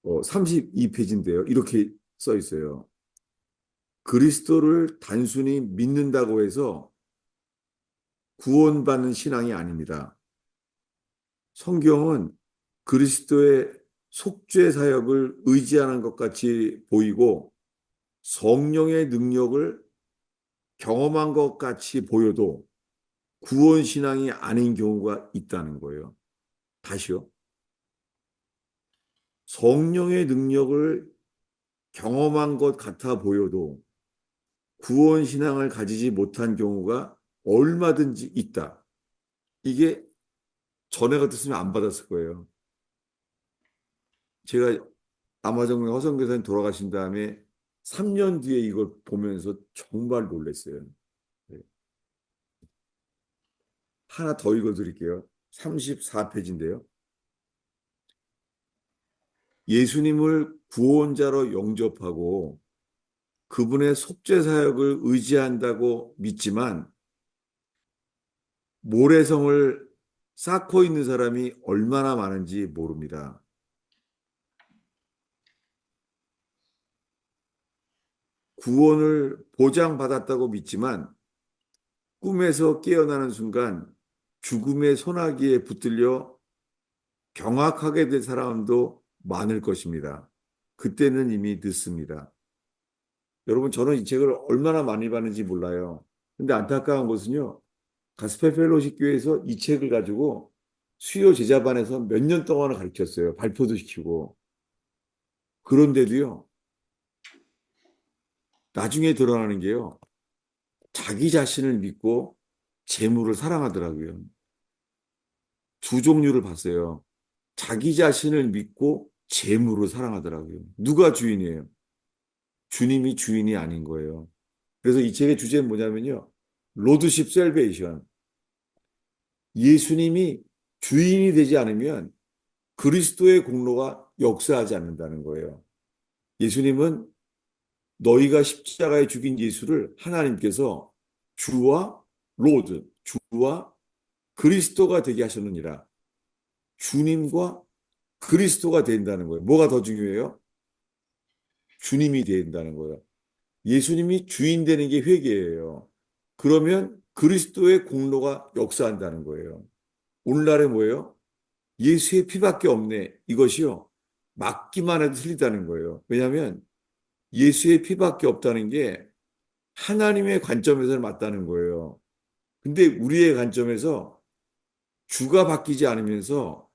32페이지인데요. 이렇게 써 있어요. 그리스도를 단순히 믿는다고 해서 구원받는 신앙이 아닙니다. 성경은 그리스도의 속죄 사역을 의지하는 것 같이 보이고 성령의 능력을 경험한 것 같이 보여도 구원 신앙이 아닌 경우가 있다는 거예요. 다시요. 성령의 능력을 경험한 것 같아 보여도 구원 신앙을 가지지 못한 경우가 얼마든지 있다. 이게 전에 같았으면 안 받았을 거예요. 제가 아마존 허성교사님 돌아가신 다음에 3년 뒤에 이걸 보면서 정말 놀랐어요. 네. 하나 더 읽어드릴게요. 34페이지인데요. 예수님을 구원자로 영접하고 그분의 속죄 사역을 의지한다고 믿지만 모래성을 쌓고 있는 사람이 얼마나 많은지 모릅니다. 구원을 보장받았다고 믿지만 꿈에서 깨어나는 순간 죽음의 소나기에 붙들려 경악하게 될 사람도 많을 것입니다. 그때는 이미 늦습니다. 여러분, 저는 이 책을 얼마나 많이 봤는지 몰라요. 근데 안타까운 것은요, 가스펠 펠로십 교회에서 이 책을 가지고 수요 제자반에서 몇 년 동안을 가르쳤어요. 발표도 시키고. 그런데도요, 나중에 드러나는 게요, 자기 자신을 믿고 재물을 사랑하더라고요. 두 종류를 봤어요. 자기 자신을 믿고 재물을 사랑하더라고요. 누가 주인이에요? 주님이 주인이 아닌 거예요. 그래서 이 책의 주제는 뭐냐면요. 로드십 셀베이션. 예수님이 주인이 되지 않으면 그리스도의 공로가 역사하지 않는다는 거예요. 예수님은 너희가 십자가에 죽인 예수를 하나님께서 주와 로드, 주와 그리스도가 되게 하셨느니라. 주님과 그리스도가 된다는 거예요. 뭐가 더 중요해요? 주님이 된다는 거예요. 예수님이 주인 되는 게 회개예요. 그러면 그리스도의 공로가 역사한다는 거예요. 오늘날에 뭐예요? 예수의 피밖에 없네. 이것이요. 맞기만 해도 틀리다는 거예요. 왜냐하면 예수의 피밖에 없다는 게 하나님의 관점에서는 맞다는 거예요. 근데 우리의 관점에서 주가 바뀌지 않으면서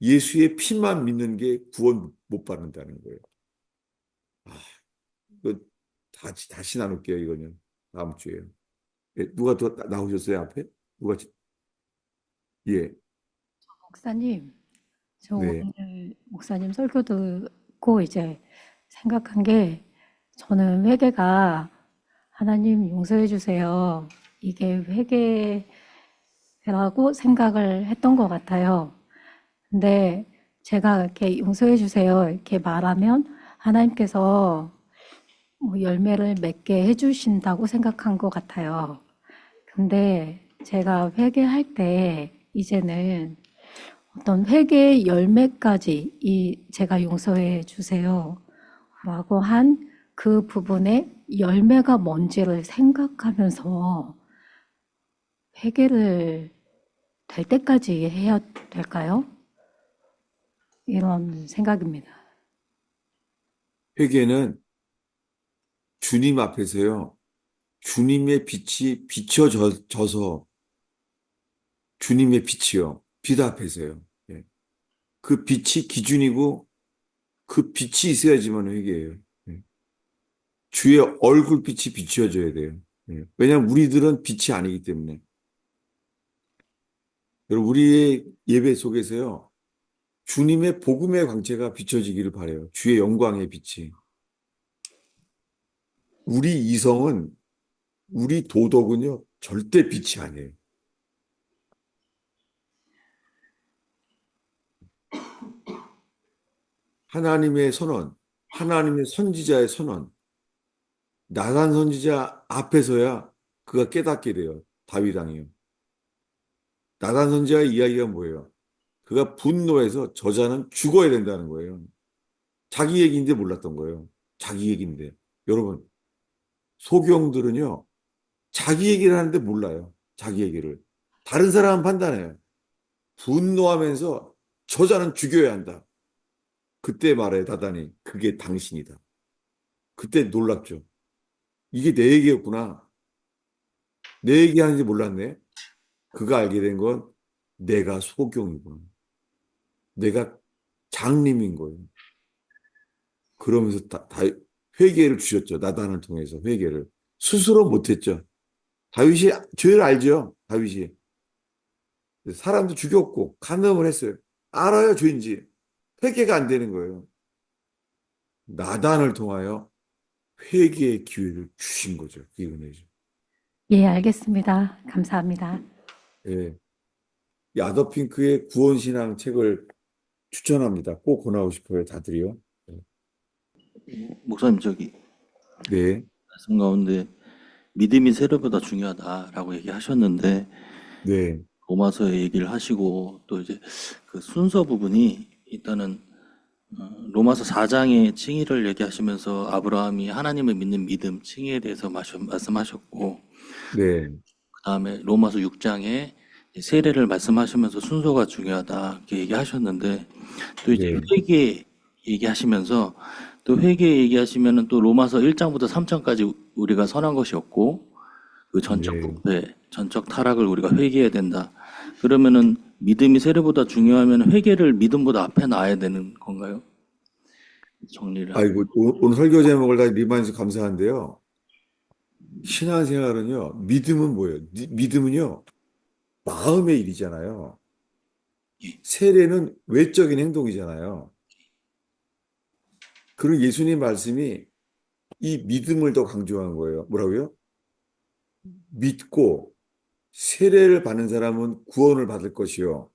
예수의 피만 믿는 게 구원 못 받는다는 거예요. 아, 이거 다시 나눌게요, 이거는. 다음 주에요. 예, 누가 더 나오셨어요, 앞에? 누가, 예, 목사님, 저 네, 오늘 목사님 설교 듣고 이제 생각한 게 저는 회개가 하나님 용서해 주세요. 이게 회개라고 생각을 했던 것 같아요. 근데 제가 이렇게 용서해 주세요. 이렇게 말하면 하나님께서 뭐 열매를 맺게 해주신다고 생각한 것 같아요. 근데 제가 회개할 때 이제는 어떤 회개의 열매까지 제가 용서해 주세요 라고 한 그 부분에 열매가 뭔지를 생각하면서 회개를 될 때까지 해야 될까요? 이런 생각입니다. 회개는 주님 앞에서요, 주님의 빛이 비춰져서 주님의 빛이요, 빛 앞에서요. 예. 그 빛이 기준이고 그 빛이 있어야지만 회개예요. 예. 주의 얼굴빛이 비춰져야 돼요. 예. 왜냐하면 우리들은 빛이 아니기 때문에. 여러분, 우리의 예배 속에서요, 주님의 복음의 광채가 비춰지기를 바라요. 주의 영광의 빛이. 우리 이성은, 우리 도덕은요, 절대 빛이 아니에요. 하나님의 선언, 하나님의 선지자의 선언, 나단 선지자 앞에서야 그가 깨닫게 돼요. 다윗 왕이요. 나단 선지자의 이야기가 뭐예요? 그가 분노해서 저자는 죽어야 된다는 거예요. 자기 얘기인데 몰랐던 거예요. 자기 얘기인데. 여러분, 소경들은요, 자기 얘기를 하는데 몰라요. 자기 얘기를. 다른 사람은 판단해요. 분노하면서 저자는 죽여야 한다. 그때 말해 다다니 그게 당신이다. 그때 놀랍죠. 이게 내 얘기였구나. 내 얘기하는지 몰랐네. 그가 알게 된 건 내가 소경이구나. 내가 장님인 거예요. 그러면서 다 회개를 주셨죠. 나단을 통해서 회개를. 스스로 못했죠. 다윗이 죄를 알죠. 다윗이. 사람도 죽였고 간음을 했어요. 알아요 죄인지. 회개가 안 되는 거예요. 나단을 통하여 회개의 기회를 주신 거죠. 그게 은혜죠. 예, 알겠습니다. 감사합니다. 예. 이 아더핑크의 구원신앙 책을 추천합니다. 꼭 권하고 싶어요. 다들이요. 목사님 저기 네. 말씀 가운데 믿음이 세례보다 중요하다라고 얘기하셨는데 네. 로마서에 얘기를 하시고 또 이제 그 순서 부분이 일단은 로마서 4장의 칭의를 얘기하시면서 아브라함이 하나님을 믿는 믿음 칭의에 대해서 말씀하셨고 네. 그다음에 로마서 6장에 세례를 말씀하시면서 순서가 중요하다 이렇게 얘기하셨는데 또 이제 네. 회개 얘기하시면서 또 회개 얘기하시면은 또 로마서 1장부터 3장까지 우리가 선한 것이 없고 그 전적 네. 부패, 전적 타락을 우리가 회개해야 된다. 그러면은 믿음이 세례보다 중요하면 회개를 믿음보다 앞에 놔야 되는 건가요? 정리를 하고. 아이고, 오늘 설교 제목을 다 리마인스 감사한데요. 신앙생활은요, 믿음은 뭐예요? 믿음은요, 마음의 일이잖아요. 예. 세례는 외적인 행동이잖아요. 그리고 예수님 말씀이 이 믿음을 더 강조하는 거예요. 뭐라고요? 믿고 세례를 받는 사람은 구원을 받을 것이요.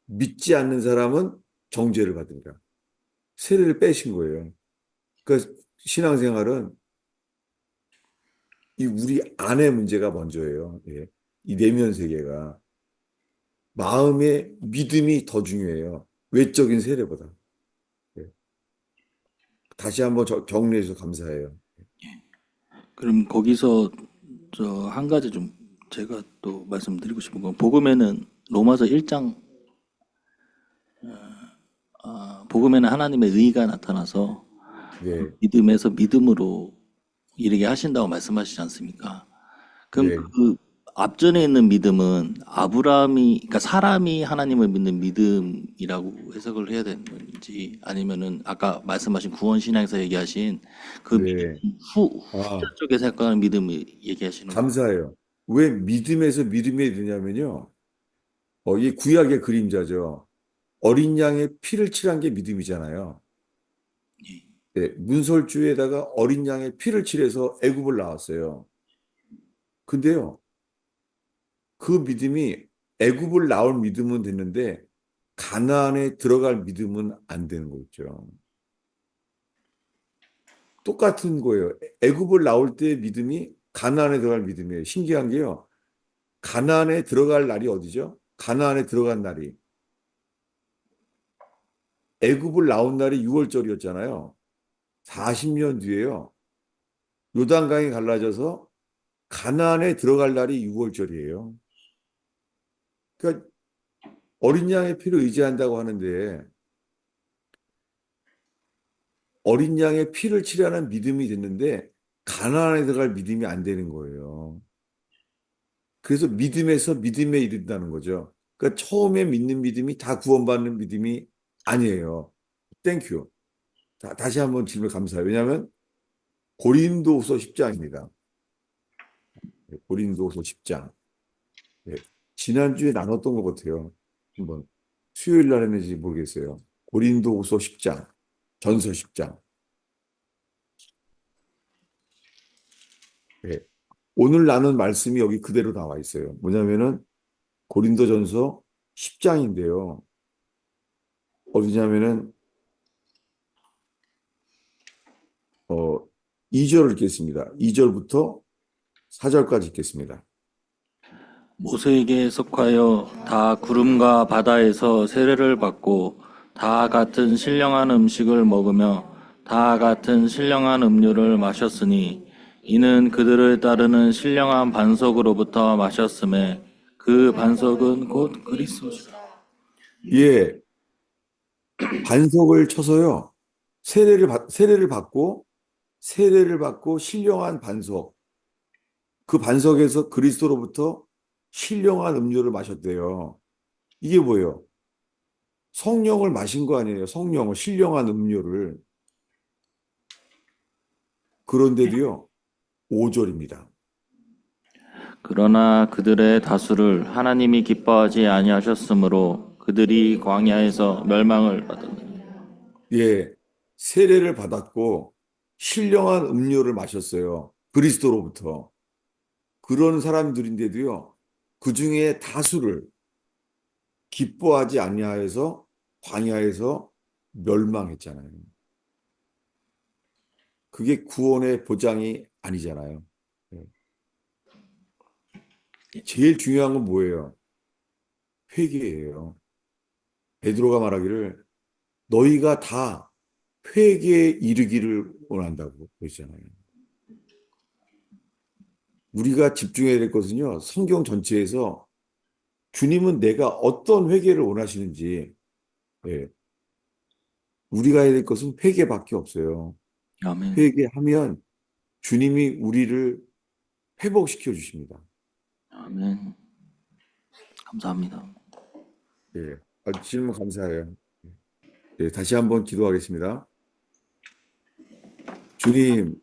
믿지 않는 사람은 정죄를 받으리라. 세례를 빼신 거예요. 그러니까 신앙생활은 이 우리 안의 문제가 먼저예요. 예. 이 내면 세계가. 마음의 믿음이 더 중요해요. 외적인 세례보다. 예. 다시 한번 정리해서 감사해요. 그럼 거기서 저 한 가지 좀 제가 또 말씀드리고 싶은 건 복음에는 로마서 1장 복음에는 하나님의 의가 나타나서 네. 믿음에서 믿음으로 이르게 하신다고 말씀하시지 않습니까? 그럼 네. 그 앞전에 있는 믿음은 아브라함이 그러니까 사람이 하나님을 믿는 믿음이라고 해석을 해야 되는 건지 아니면은 아까 말씀하신 구원 신앙에서 얘기하신 그 네. 믿음 아, 후자 쪽에 생각하는 믿음을 얘기하시는 거예요. 감사해요. 왜 믿음에서 믿음이 되냐면요. 이게 구약의 그림자죠. 어린 양의 피를 칠한 게 믿음이잖아요. 네, 문설주에다가 어린 양의 피를 칠해서 애굽을 나왔어요. 근데요, 그 믿음이 애굽을 나올 믿음은 됐는데 가나안에 들어갈 믿음은 안 되는 거 있죠. 똑같은 거예요. 애굽을 나올 때 믿음이 가나안에 들어갈 믿음이에요. 신기한 게요. 가나안에 들어갈 날이 어디죠? 가나안에 들어간 날이 애굽을 나온 날이 6월절이었잖아요. 40년 뒤에요. 요단강이 갈라져서 가나안에 들어갈 날이 6월절이에요. 그러니까 어린 양의 피를 의지한다고 하는데 어린 양의 피를 칠하는 믿음이 됐는데 가나안에 들어갈 믿음이 안 되는 거예요. 그래서 믿음에서 믿음에 이른다는 거죠. 그러니까 처음에 믿는 믿음이 다 구원받는 믿음이 아니에요. 땡큐. 다시 한번 질문 감사해요. 왜냐하면 고린도후서 10장입니다. 고린도후서 10장. 지난주에 나눴던 것 같아요. 한번 수요일 날 했는지 모르겠어요. 고린도후서 10장, 전서 10장. 오늘 나눈 말씀이 여기 그대로 나와 있어요. 뭐냐면은 고린도전서 10장인데요. 어디냐면은 2절을 읽겠습니다. 2절부터 4절까지 읽겠습니다. 모세에게 속하여 다 구름과 바다에서 세례를 받고 다 같은 신령한 음식을 먹으며 다 같은 신령한 음료를 마셨으니 이는 그들을 따르는 신령한 반석으로부터 마셨음에 그 반석은 곧 그리스도시라. 예, 반석을 쳐서요. 세례를 받고 신령한 반석. 그 반석에서 그리스도로부터 신령한 음료를 마셨대요. 이게 뭐예요? 성령을 마신 거 아니에요? 성령을, 신령한 음료를. 그런데도요, 5절입니다. 그러나 그들의 다수를 하나님이 기뻐하지 아니하셨으므로 그들이 광야에서 멸망을 받았느니라. 예, 세례를 받았고 신령한 음료를 마셨어요. 그리스도로부터. 그런 사람들인데도요, 그 중에 다수를 기뻐하지 아니하여서 광야에서 멸망했잖아요. 그게 구원의 보장이 아니잖아요. 제일 중요한 건 뭐예요? 회개예요. 베드로가 말하기를 너희가 다 회개에 이르기를 원한다고 그러잖아요. 우리가 집중해야 될 것은요, 성경 전체에서 주님은 내가 어떤 회개를 원하시는지, 예, 우리가 해야 될 것은 회개밖에 없어요. 아멘. 회개하면 주님이 우리를 회복시켜 주십니다. 아멘. 감사합니다. 예, 질문 감사해요. 예, 다시 한번 기도하겠습니다. 주님,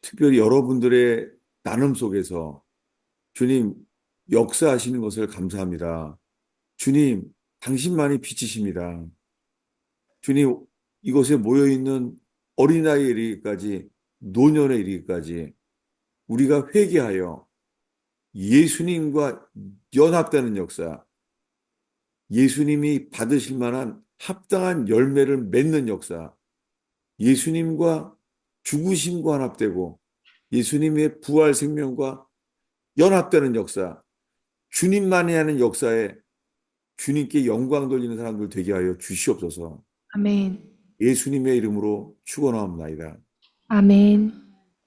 특별히 여러분들의 나눔 속에서 주님 역사하시는 것을 감사합니다. 주님, 당신만이 빛이십니다. 주님, 이곳에 모여있는 어린아이에 이르기까지, 노년에 이르기까지 우리가 회개하여 예수님과 연합되는 역사, 예수님이 받으실 만한 합당한 열매를 맺는 역사, 예수님과 죽으심과 연합되고 예수님의 부활 생명과 연합되는 역사, 주님만이 하는 역사에 주님께 영광 돌리는 사람들 되게 하여 주시옵소서. 아멘. 예수님의 이름으로 축원하옵나이다. 아멘.